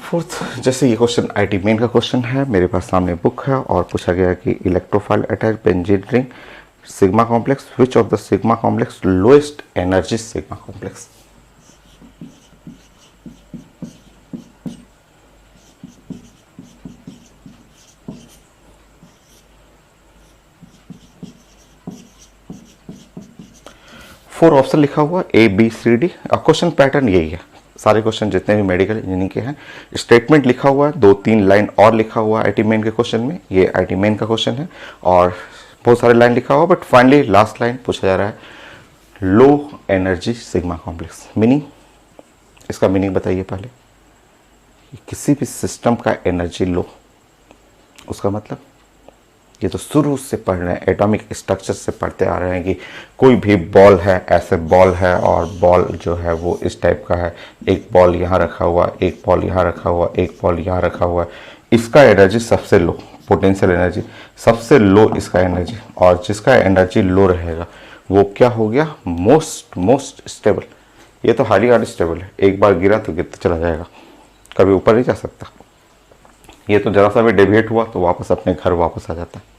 फोर्थ, जैसे ये क्वेश्चन आईटी मेन का क्वेश्चन है, मेरे पास सामने बुक है और पूछा गया कि electrophile attach benzene ring sigma complex, which of the sigma complex lowest energy sigma complex. Four option लिखा हुआ ABCD। क्वेश्चन पैटर्न यही है, सारे क्वेश्चन जितने भी मेडिकल इंजीनियरिंग के हैं। स्टेटमेंट लिखा हुआ है, 2-3 लाइन और लिखा हुआ है आईटी मेन के क्वेश्चन में, ये आईटी मेन का क्वेश्चन है और बहुत सारे लाइन लिखा हुआ, बट फाइनली लास्ट लाइन पूछा जा रहा है low energy sigma complex. Meaning, इसका मीनिंग बताइए पहले। किसी भी सिस्टम का एनर्जी लो, उसका मतलब ये तो शुरू से पढ़ रहे हैं, एटॉमिक स्ट्रक्चर से पढ़ते आ रहे हैं कि कोई भी बॉल है, ऐसे बॉल है और बॉल जो है वो इस टाइप का है, एक बॉल यहाँ रखा हुआ, एक बॉल यहाँ रखा हुआ, एक बॉल यहाँ रखा हुआ है, इसका एनर्जी सबसे लो, पोटेंशियल एनर्जी सबसे लो इसका एनर्जी, और जिसका एनर्जी लो रहेगा वो क्या हो गया, मोस्ट स्टेबल। ये तो हाईली अनस्टेबल है, एक बार गिरा तो गिरता चला जाएगा, कभी ऊपर नहीं जा सकता। ये तो जरा सा भी डेविएट हुआ तो वापस अपने घर वापस आ जाता है।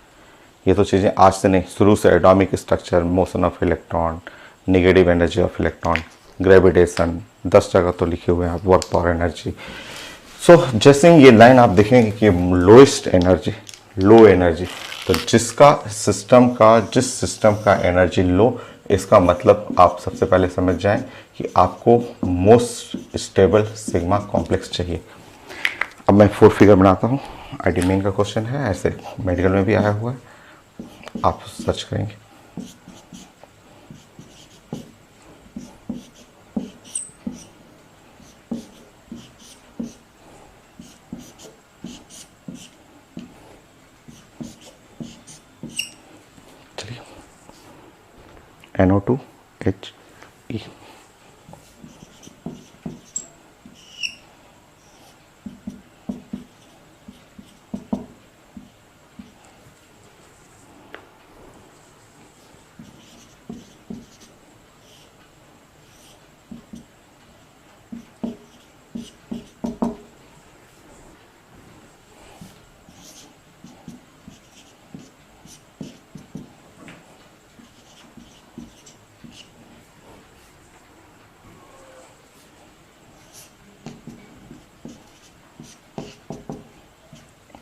ये तो चीज़ें आज से नहीं, शुरू से atomic structure, motion of electron, negative energy of electron, gravitation, 10 जगह तो लिखे हुए हैं, वर्क पावर एनर्जी। सो जैसे ही ये लाइन आप देखेंगे कि लोएस्ट एनर्जी, लो एनर्जी, तो जिस सिस्टम का एनर्जी लो, इसका मतलब आप सबसे पहले समझ जाएं कि आपको मोस्ट स्टेबल सिग्मा कॉम्प्लेक्स चाहिए। अब मैं 4 फिगर बनाता हूँ, आईटी मेन का क्वेश्चन है, ऐसे मेडिकल में भी आया हुआ है, आप सर्च करेंगे। चलिए, NO2HE।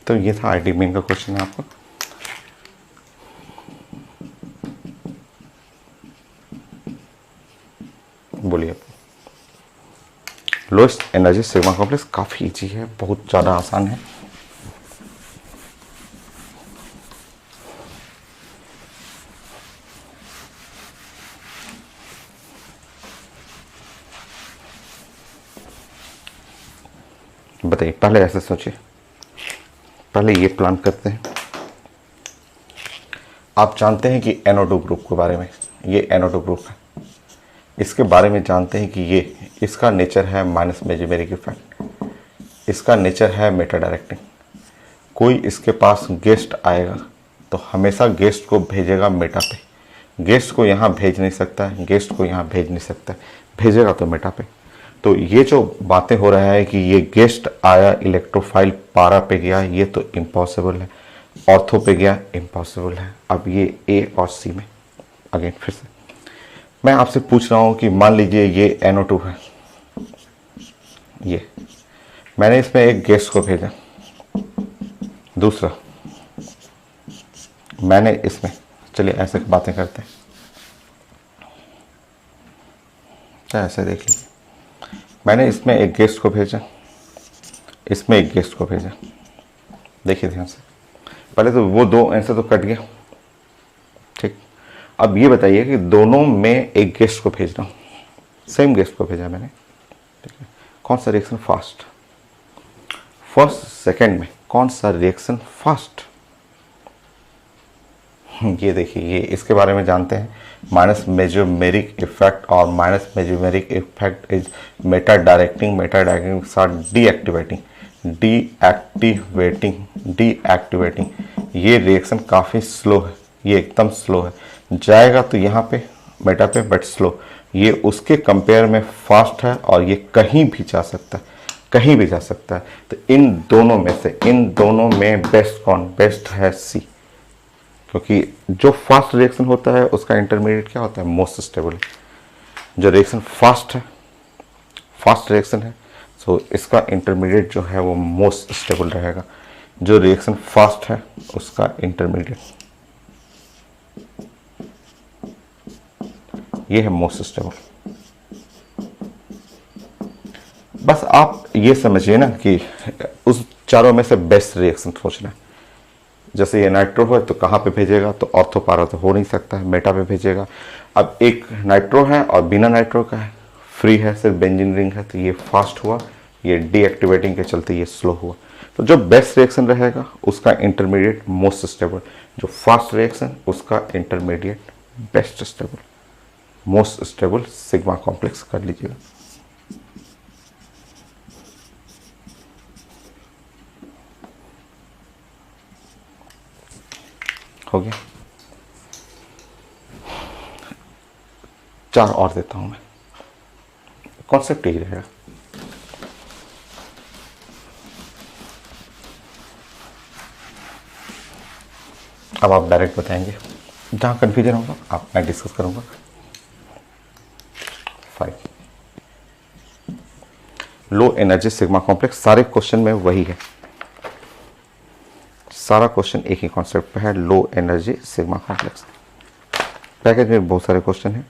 तो ये था आईटी मेन का क्वेश्चन है आपका। बोलिए, लोएस्ट एनर्जी सिग्मा कॉम्प्लेक्स काफ़ी इजी है, बहुत ज़्यादा आसान है। बताइए, पहले ऐसे सोचिए, पहले ये प्लान करते हैं। आप जानते हैं कि NO2 ग्रुप के बारे में, ये NO2 ग्रुप है, इसके बारे में जानते हैं कि ये इसका नेचर है माइनस मेजेमेरिक इफेक्ट, इसका नेचर है मेटा डायरेक्टिंग। कोई इसके पास गेस्ट आएगा तो हमेशा गेस्ट को भेजेगा मेटा पे, गेस्ट को यहाँ भेज नहीं सकता है, गेस्ट को यहाँ भेज नहीं सकता है, भेजेगा तो मेटा पे। तो ये जो बातें हो रहा है कि ये गेस्ट आया इलेक्ट्रोफाइल पारा पे गया, ये तो इम्पॉसिबल है। ऑर्थो पे गया, इम्पॉसिबल है। अब ये ए और सी में अगेन फिर से मैं आपसे पूछ रहा हूँ कि मान लीजिए ये NO2 है, ये मैंने इसमें एक गेस्ट को भेजा, दूसरा मैंने इसमें, चलिए ऐसे बातें करते हैं, क्या ऐसे देख लीजिए, मैंने इसमें एक गेस्ट को भेजा, इसमें एक गेस्ट को भेजा। देखिए ध्यान से, पहले तो वो दो ऐसे तो कट गया, ठीक। अब ये बताइए कि दोनों में एक गेस्ट को भेज रहा हूँ, सेम गेस्ट को भेजा मैंने, ठीक है। कौन सा रिएक्शन फास्ट, फर्स्ट सेकंड में कौन सा रिएक्शन फास्ट? ये देखिए, ये इसके बारे में जानते हैं, माइनस मेजोमेरिक इफेक्ट, और minus mesomeric effect is Meta directing, Meta directing के साथ डीएक्टिवेटिंग। ये रिएक्शन काफ़ी स्लो है, ये एकदम स्लो है, जाएगा तो यहाँ पे मेटा पे बट स्लो। ये उसके कंपेयर में फास्ट है और ये कहीं भी जा सकता है, कहीं भी जा सकता है। तो इन दोनों में से, इन दोनों में बेस्ट कौन? बेस्ट है सी, क्योंकि जो फास्ट रिएक्शन होता है उसका इंटरमीडिएट क्या होता है? Most stable. जो रिएक्शन फास्ट है, फास्ट रिएक्शन है, सो इसका इंटरमीडिएट जो है वो मोस्ट स्टेबल रहेगा। जो रिएक्शन फास्ट है उसका इंटरमीडिएट ये है मोस्ट स्टेबल। बस आप ये समझिए ना कि उस चारों में से बेस्ट रिएक्शन सोचना है। जैसे ये नाइट्रो है तो कहाँ पे भेजेगा? तो ऑर्थो पारा तो हो नहीं सकता है, मेटा पे भेजेगा। अब एक नाइट्रो है और बिना नाइट्रो का है, फ्री है, सिर्फ बेंजीन रिंग है, तो ये फास्ट हुआ, ये डीएक्टिवेटिंग के चलते ये स्लो हुआ। तो जो बेस्ट रिएक्शन रहेगा उसका इंटरमीडिएट मोस्ट स्टेबल, जो फास्ट रिएक्शन उसका intermediate best stable, most stable sigma complex कर लीजिएगा। हो गया। 4 और देता हूं मैं, कॉन्सेप्ट यही रहेगा। अब आप डायरेक्ट बताएंगे, जहां कंफ्यूजन होगा आप मैं डिस्कस करूंगा। 5 लो एनर्जी सिग्मा कॉम्प्लेक्स, सारे क्वेश्चन में वही है, सारा क्वेश्चन एक ही कॉन्सेप्ट पे है, low energy sigma complex. Package में बहुत सारे क्वेश्चन हैं।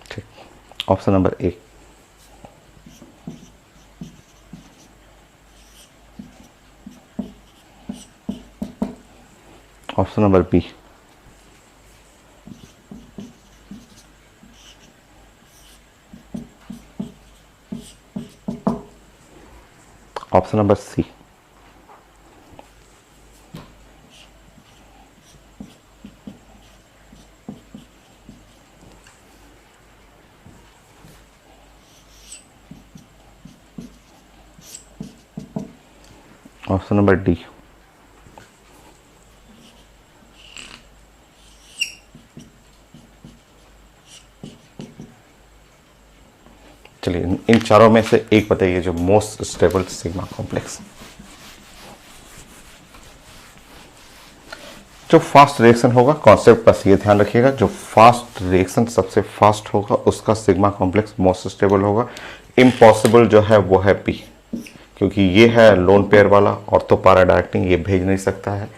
ठीक, option number 1, option number B, option number C, option number D, चलिए इन चारों में से एक बताइए जो मोस्ट स्टेबल सिग्मा कॉम्प्लेक्स। जो फास्ट रिएक्शन होगा, कॉन्सेप्ट बस ये ध्यान रखिएगा, जो फास्ट रिएक्शन सबसे फास्ट होगा उसका सिग्मा कॉम्प्लेक्स मोस्ट स्टेबल होगा। इम्पॉसिबल जो है वो है पी, क्योंकि ये है लोन पेयर वाला, ऑर्थो पारा डायरेक्टिंग, ये भेज नहीं सकता है।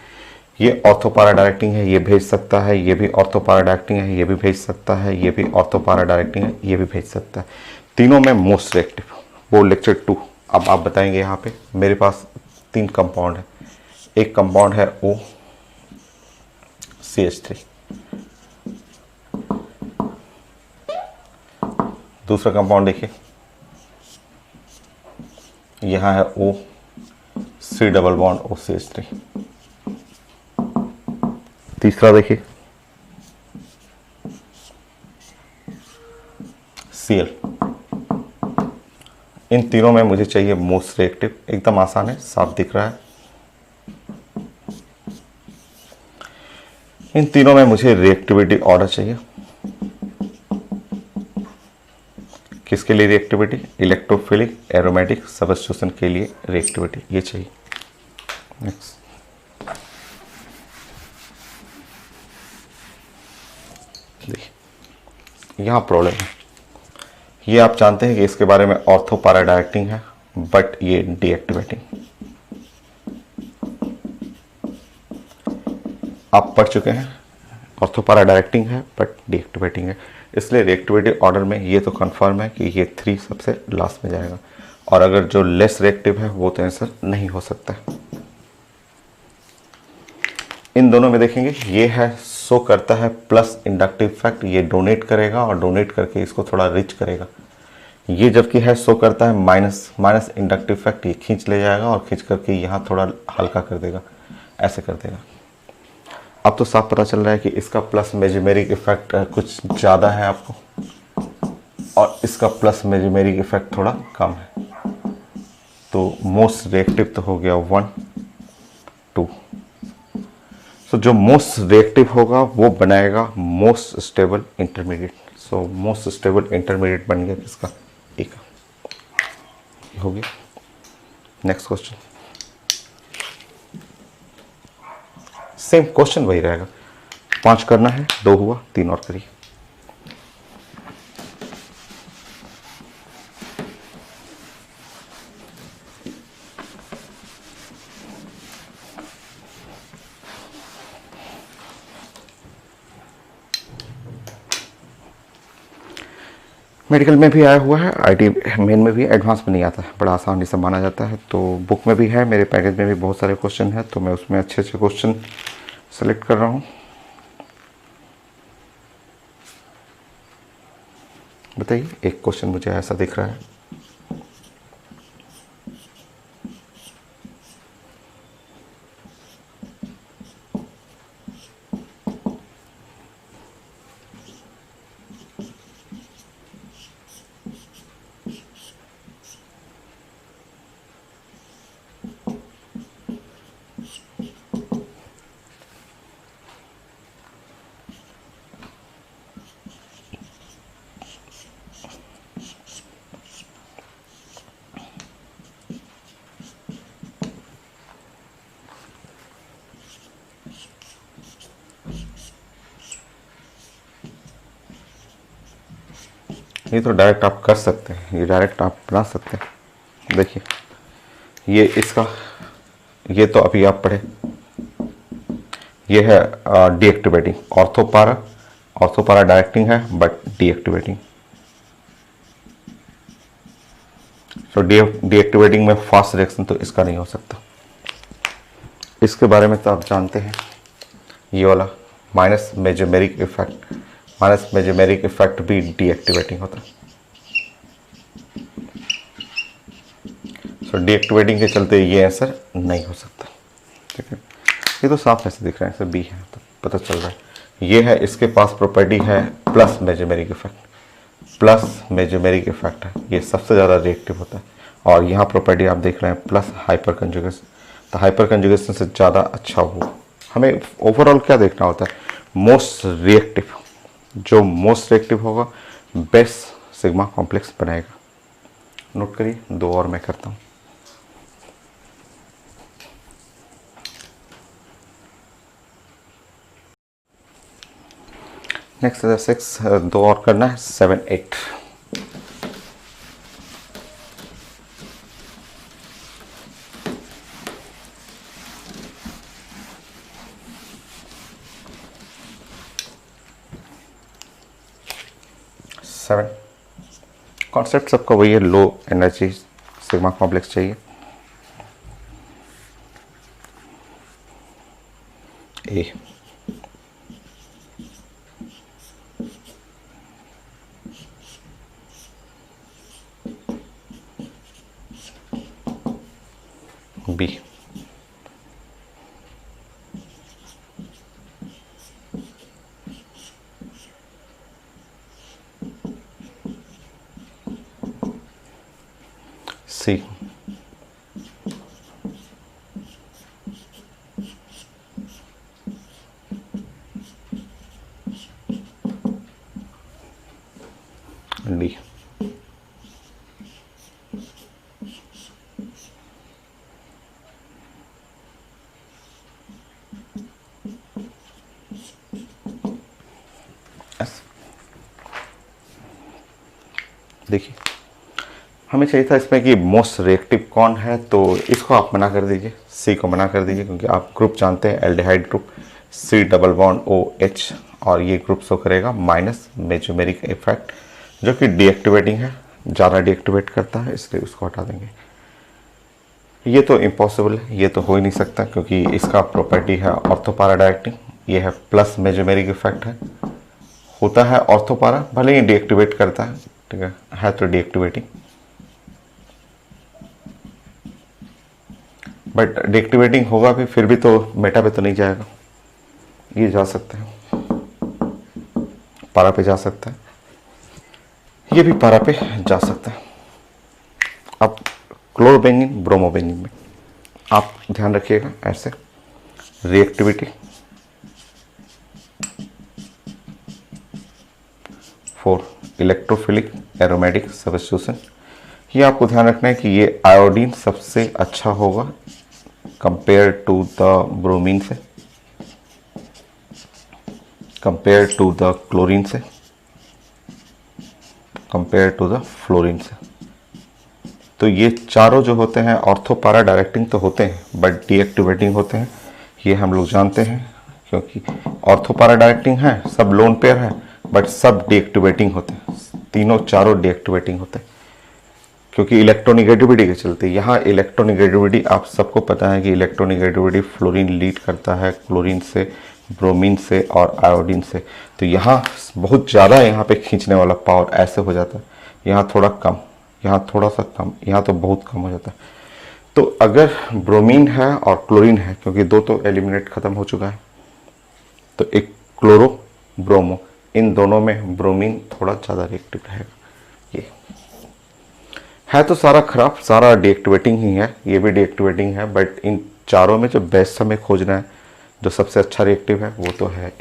ये ऑर्थो पैरा डायरेक्टिंग है, ये भेज सकता है, ये भी ऑर्थो पैरा डायरेक्टिंग है, ये भी भेज सकता है, ये भी ऑर्थो पैरा डायरेक्टिंग है, ये भी भेज सकता है। तीनों में मोस्ट रिएक्टिव। वो लेक्चर 2। अब आप बताएंगे यहाँ पे मेरे पास 3 कंपाउंड है। एक कंपाउंड है O CH3, दूसरा कंपाउंड देखिए यहाँ है O C double bond OCH3, तीसरा देखिए Cl। इन तीनों में मुझे चाहिए मोस्ट रिएक्टिव। एकदम आसान है, साफ दिख रहा है। इन तीनों में मुझे रिएक्टिविटी ऑर्डर चाहिए। किसके लिए रिएक्टिविटी? इलेक्ट्रोफिलिक एरोमेटिक सब्स्टिट्यूशन के लिए रिएक्टिविटी ये चाहिए। नेक्स्ट, देखिए यहाँ प्रॉब्लम है। ये आप जानते हैं कि इसके बारे में ऑर्थो पैरा डायरेक्टिंग है, बट ये डीएक्टिवेटिंग। आप पढ़ चुके हैं ऑर्थो पैरा डायरेक्टिंग है बट डीएक्टिवेटिंग है, इसलिए रिएक्टिविटी ऑर्डर में ये तो कंफर्म है कि ये 3 सबसे लास्ट में जाएगा। और अगर जो लेस रिएक्टिव है वो तो आंसर नहीं हो सकता है। इन दोनों में देखेंगे ये है शो करता है प्लस इंडक्टिव इफेक्ट, ये डोनेट करेगा और डोनेट करके इसको थोड़ा रिच करेगा। ये जबकि है शो करता है माइनस इंडक्टिव इफेक्ट, ये खींच ले जाएगा और खींच करके यहाँ थोड़ा हल्का कर देगा, ऐसे कर देगा। अब तो साफ पता चल रहा है कि इसका प्लस मेजेमेरिक इफेक्ट कुछ ज़्यादा है आपको, और इसका प्लस मेजेमेरिक इफेक्ट थोड़ा कम है। तो मोस्ट रिएक्टिव तो हो गया 1 2। तो जो मोस्ट रिएक्टिव होगा वो बनाएगा most stable intermediate. So most stable intermediate बन गया किसका? ए का। हो गया। नेक्स्ट क्वेश्चन, सेम क्वेश्चन वही रहेगा। 5 करना है, 2 हुआ, 3 और करिए। मेडिकल में भी आया हुआ है, आईटी मेन में भी, एडवांस में नहीं आता है, बड़ा आसानी से माना जाता है। तो बुक में भी है, मेरे पैकेज में भी बहुत सारे क्वेश्चन हैं, तो मैं उसमें अच्छे अच्छे क्वेश्चन सेलेक्ट कर रहा हूँ। बताइए, एक क्वेश्चन मुझे ऐसा दिख रहा है। ये तो डायरेक्ट आप कर सकते हैं, ये डायरेक्ट आप बना सकते हैं। देखिए ये इसका, ये तो अभी आप पढ़े, ये है डीएक्टिवेटिंग। ऑर्थो पैरा डायरेक्टिंग है बट डीएक्टिवेटिंग। तो डीएक्टिवेटिंग में फास्ट रिएक्शन तो इसका नहीं हो सकता। इसके बारे में तो आप जानते हैं, ये वाला माइनस मेजेमेरिक इफेक्ट भी डीएक्टिवेटिंग होता है। तो डीएक्टिवेटिंग के चलते ये आंसर नहीं हो सकता। ठीक है, ये तो साफ ऐसे दिख रहा है, ऐसे बी है तो पता चल रहा है। ये है, इसके पास प्रॉपर्टी है प्लस मेजेमेरिक इफेक्ट है, ये सबसे ज़्यादा रिएक्टिव होता है। और यहाँ प्रॉपर्टी आप देख रहे हैं प्लस हाइपर कंजुगेशन, तो हाइपर कंजुगेशन से ज़्यादा अच्छा हो। हमें ओवरऑल क्या देखना होता है? Most reactive. जो मोस्ट रिएक्टिव होगा बेस्ट सिग्मा कॉम्प्लेक्स बनाएगा। नोट करिए, 2 और मैं करता हूँ। नेक्स्ट 6, 2 और करना है, 7 8। 7 कॉन्सेप्ट सबका वही है, लो एनर्जी सिग्मा कॉम्प्लेक्स चाहिए। ए बी सी डी देखिए हमें चाहिए था इसमें कि मोस्ट रिएक्टिव कौन है, तो इसको आप मना कर दीजिए, सी को मना कर दीजिए, क्योंकि आप ग्रुप जानते हैं aldehyde group C double bond O H, और ये ग्रुप शो करेगा माइनस मेजोमेरिक इफेक्ट जो कि डीएक्टिवेटिंग है, ज़्यादा डीएक्टिवेट करता है, इसलिए उसको हटा देंगे। ये तो इम्पॉसिबल है, ये तो हो ही नहीं सकता, क्योंकि इसका प्रॉपर्टी है ऑर्थोपारा डायरेक्टिंग, ये है प्लस मेजोमेरिक इफेक्ट है, होता है ऑर्थोपारा, भले ही डीएक्टिवेट करता है, ठीक है तो डीएक्टिवेटिंग, बट डीएक्टिवेटिंग होगा भी, फिर भी तो मेटा पे तो नहीं जाएगा, ये जा सकते हैं, पारा पे जा सकता है, ये भी पारा पे जा सकता है। अब क्लोरोबेंजीन ब्रोमोबेंजीन में आप ध्यान रखिएगा ऐसे, रिएक्टिविटी 4 इलेक्ट्रोफिलिक एरोमेटिक सब्स्टिट्यूशन, ये आपको ध्यान रखना है कि ये आयोडीन सबसे अच्छा होगा कंपेयर टू द ब्रोमीन से, कंपेयर टू द क्लोरीन से, कंपेयर टू द फ्लोरीन से। तो ये चारों जो होते हैं ऑर्थोपारा डायरेक्टिंग तो होते हैं बट डीएक्टिवेटिंग होते हैं, ये हम लोग जानते हैं, क्योंकि ऑर्थोपारा डायरेक्टिंग है, सब लोन पेयर है, बट सब डीएक्टिवेटिंग होते हैं, तीनों चारों डीएक्टिवेटिंग होते हैं, क्योंकि इलेक्ट्रोनिगेटिविटी के चलते। यहाँ इलेक्ट्रोनिगेटिविटी आप सबको पता है कि इलेक्ट्रोनिगेटिविटी फ्लोरीन लीड करता है क्लोरीन से, ब्रोमीन से और आयोडीन से, तो यहाँ बहुत ज़्यादा यहाँ पे खींचने वाला पावर ऐसे हो जाता है, यहाँ थोड़ा कम, यहाँ थोड़ा सा कम, यहाँ तो बहुत कम हो जाता है। तो अगर ब्रोमीन है और क्लोरीन है, क्योंकि दो तो एलिमिनेट खत्म हो चुका है, तो एक क्लोरो ब्रोमो, इन दोनों में ब्रोमीन थोड़ा ज़्यादा रिएक्टिव रहेगा। ये है तो सारा खराब, सारा डीएक्टिवेटिंग ही है, ये भी डीएक्टिवेटिंग है, बट इन चारों में जो बेस्ट हमें खोजना है, जो सबसे अच्छा रिएक्टिव है, वो तो है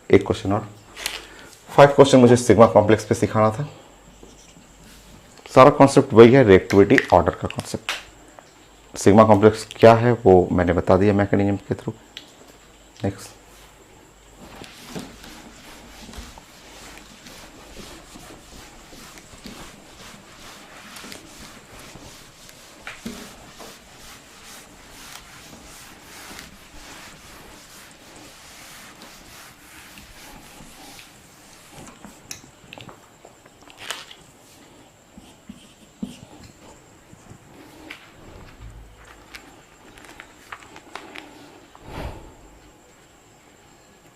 एक क्वेश्चन और 5 क्वेश्चन मुझे सिग्मा कॉम्प्लेक्स पे सिखाना था। सारा कॉन्सेप्ट वही है, रिएक्टिविटी ऑर्डर का कॉन्सेप्ट। सिग्मा कॉम्प्लेक्स क्या है वो मैंने बता दिया मैकेनिज्म के थ्रू। नेक्स्ट,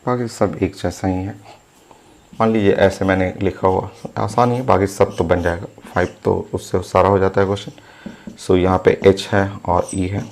बाकी सब एक जैसा ही है। मान लीजिए ऐसे मैंने लिखा हुआ, आसान ही है, बाकी सब तो बन जाएगा, 5 तो उससे सारा हो जाता है क्वेश्चन। सो यहाँ पे H है और E है,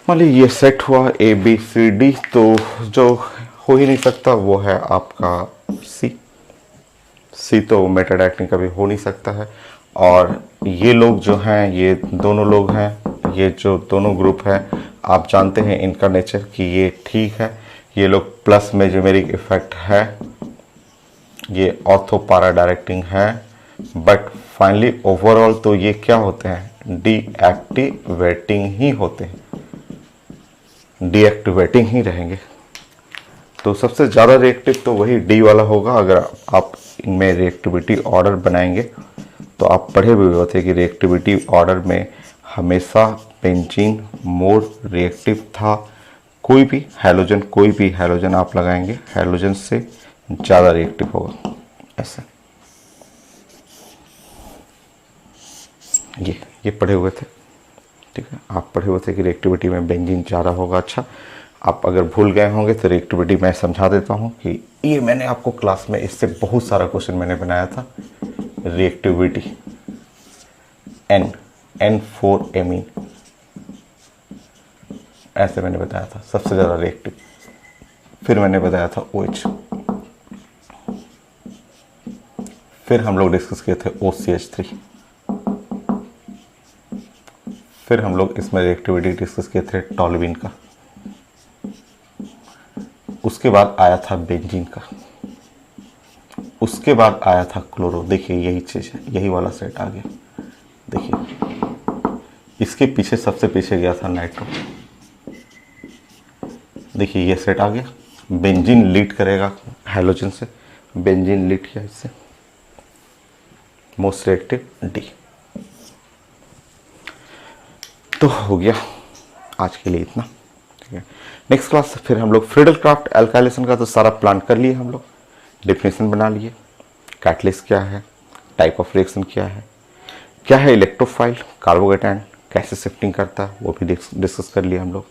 मान लीजिए ये सेट हुआ ABCD, तो जो हो ही नहीं सकता वो है आपका C तो मेटाडायरेक्टिंग कभी हो नहीं सकता है। और ये लोग जो हैं, ये दोनों लोग हैं, ये जो दोनों ग्रुप हैं, आप जानते हैं इनका नेचर कि ये ठीक है, ये लोग प्लस मेजोमेरिक इफेक्ट है, ये ऑर्थो पारा डायरेक्टिंग है, बट फाइनली ओवरऑल तो ये क्या होते हैं, डीएक्टिवेटिंग ही होते हैं, डीएक्टिवेटिंग ही रहेंगे। तो सबसे ज़्यादा रिएक्टिव तो वही डी वाला होगा। अगर आप इनमें रिएक्टिविटी ऑर्डर बनाएंगे तो आप पढ़े हुए होते कि रिएक्टिविटी ऑर्डर में हमेशा बेंजीन मोर रिएक्टिव था। कोई भी हैलोजन आप लगाएंगे, हैलोजन से ज़्यादा रिएक्टिव होगा। ऐसे ये पढ़े हुए थे, ठीक है, आप पढ़े हुए थे कि रिएक्टिविटी में बेंजीन ज़्यादा होगा। अच्छा, आप अगर भूल गए होंगे तो रिएक्टिविटी मैं समझा देता हूँ कि ये मैंने आपको क्लास में इससे बहुत सारा क्वेश्चन मैंने बनाया था। रिएक्टिविटी N4 एमीन, ऐसे मैंने बताया था सबसे ज़्यादा रिएक्टिव। फिर मैंने बताया था OH, फिर हम लोग डिस्कस किए थे OCH3, फिर हम लोग इसमें रिएक्टिविटी डिस्कस किए थे टॉल्यूइन का। उसके बाद आया था बेंजीन का, उसके बाद आया था क्लोरो। देखिए यही चीज़ है, यही वाला सेट आ गया। देखिए इसके पीछे सबसे पीछे गया था नाइट्रो। देखिए ये सेट आ गया। बेंजीन लीड करेगा हैलोजन से, बेंजीन लीड किया इससे, मोस्ट रिएक्टिव डी। तो हो गया आज के लिए इतना, ठीक है। नेक्स्ट क्लास फिर हम लोग फ्रीडल-क्राफ्ट एल्काइलेशन का तो सारा प्लान कर लिए हम लोग, डेफिनेशन बना लिए, कैटलिस्ट क्या है, टाइप ऑफ रिएक्शन क्या है इलेक्ट्रोफाइल, कार्बोकेटायन कैसे शिफ्टिंग करता है वो भी डिस्कस कर लिए हम लोग।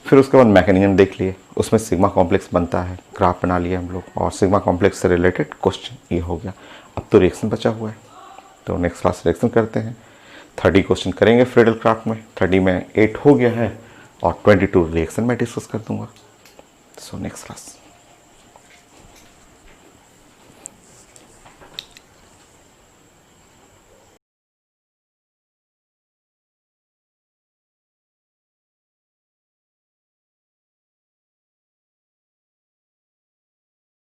फिर उसके बाद मैकेनिज्म देख लिए, उसमें सिग्मा कॉम्प्लेक्स बनता है, ग्राफ बना लिए हम लोग, और सिग्मा कॉम्प्लेक्स से रिलेटेड क्वेश्चन ये हो गया। अब तो रिएक्शन बचा हुआ है, तो नेक्स्ट क्लास रिएक्शन करते हैं। 30 क्वेश्चन करेंगे फ्रीडल-क्राफ्ट में, 30 में 8 हो गया है और 22 रिएक्शन में डिस्कस कर दूंगा। So next class.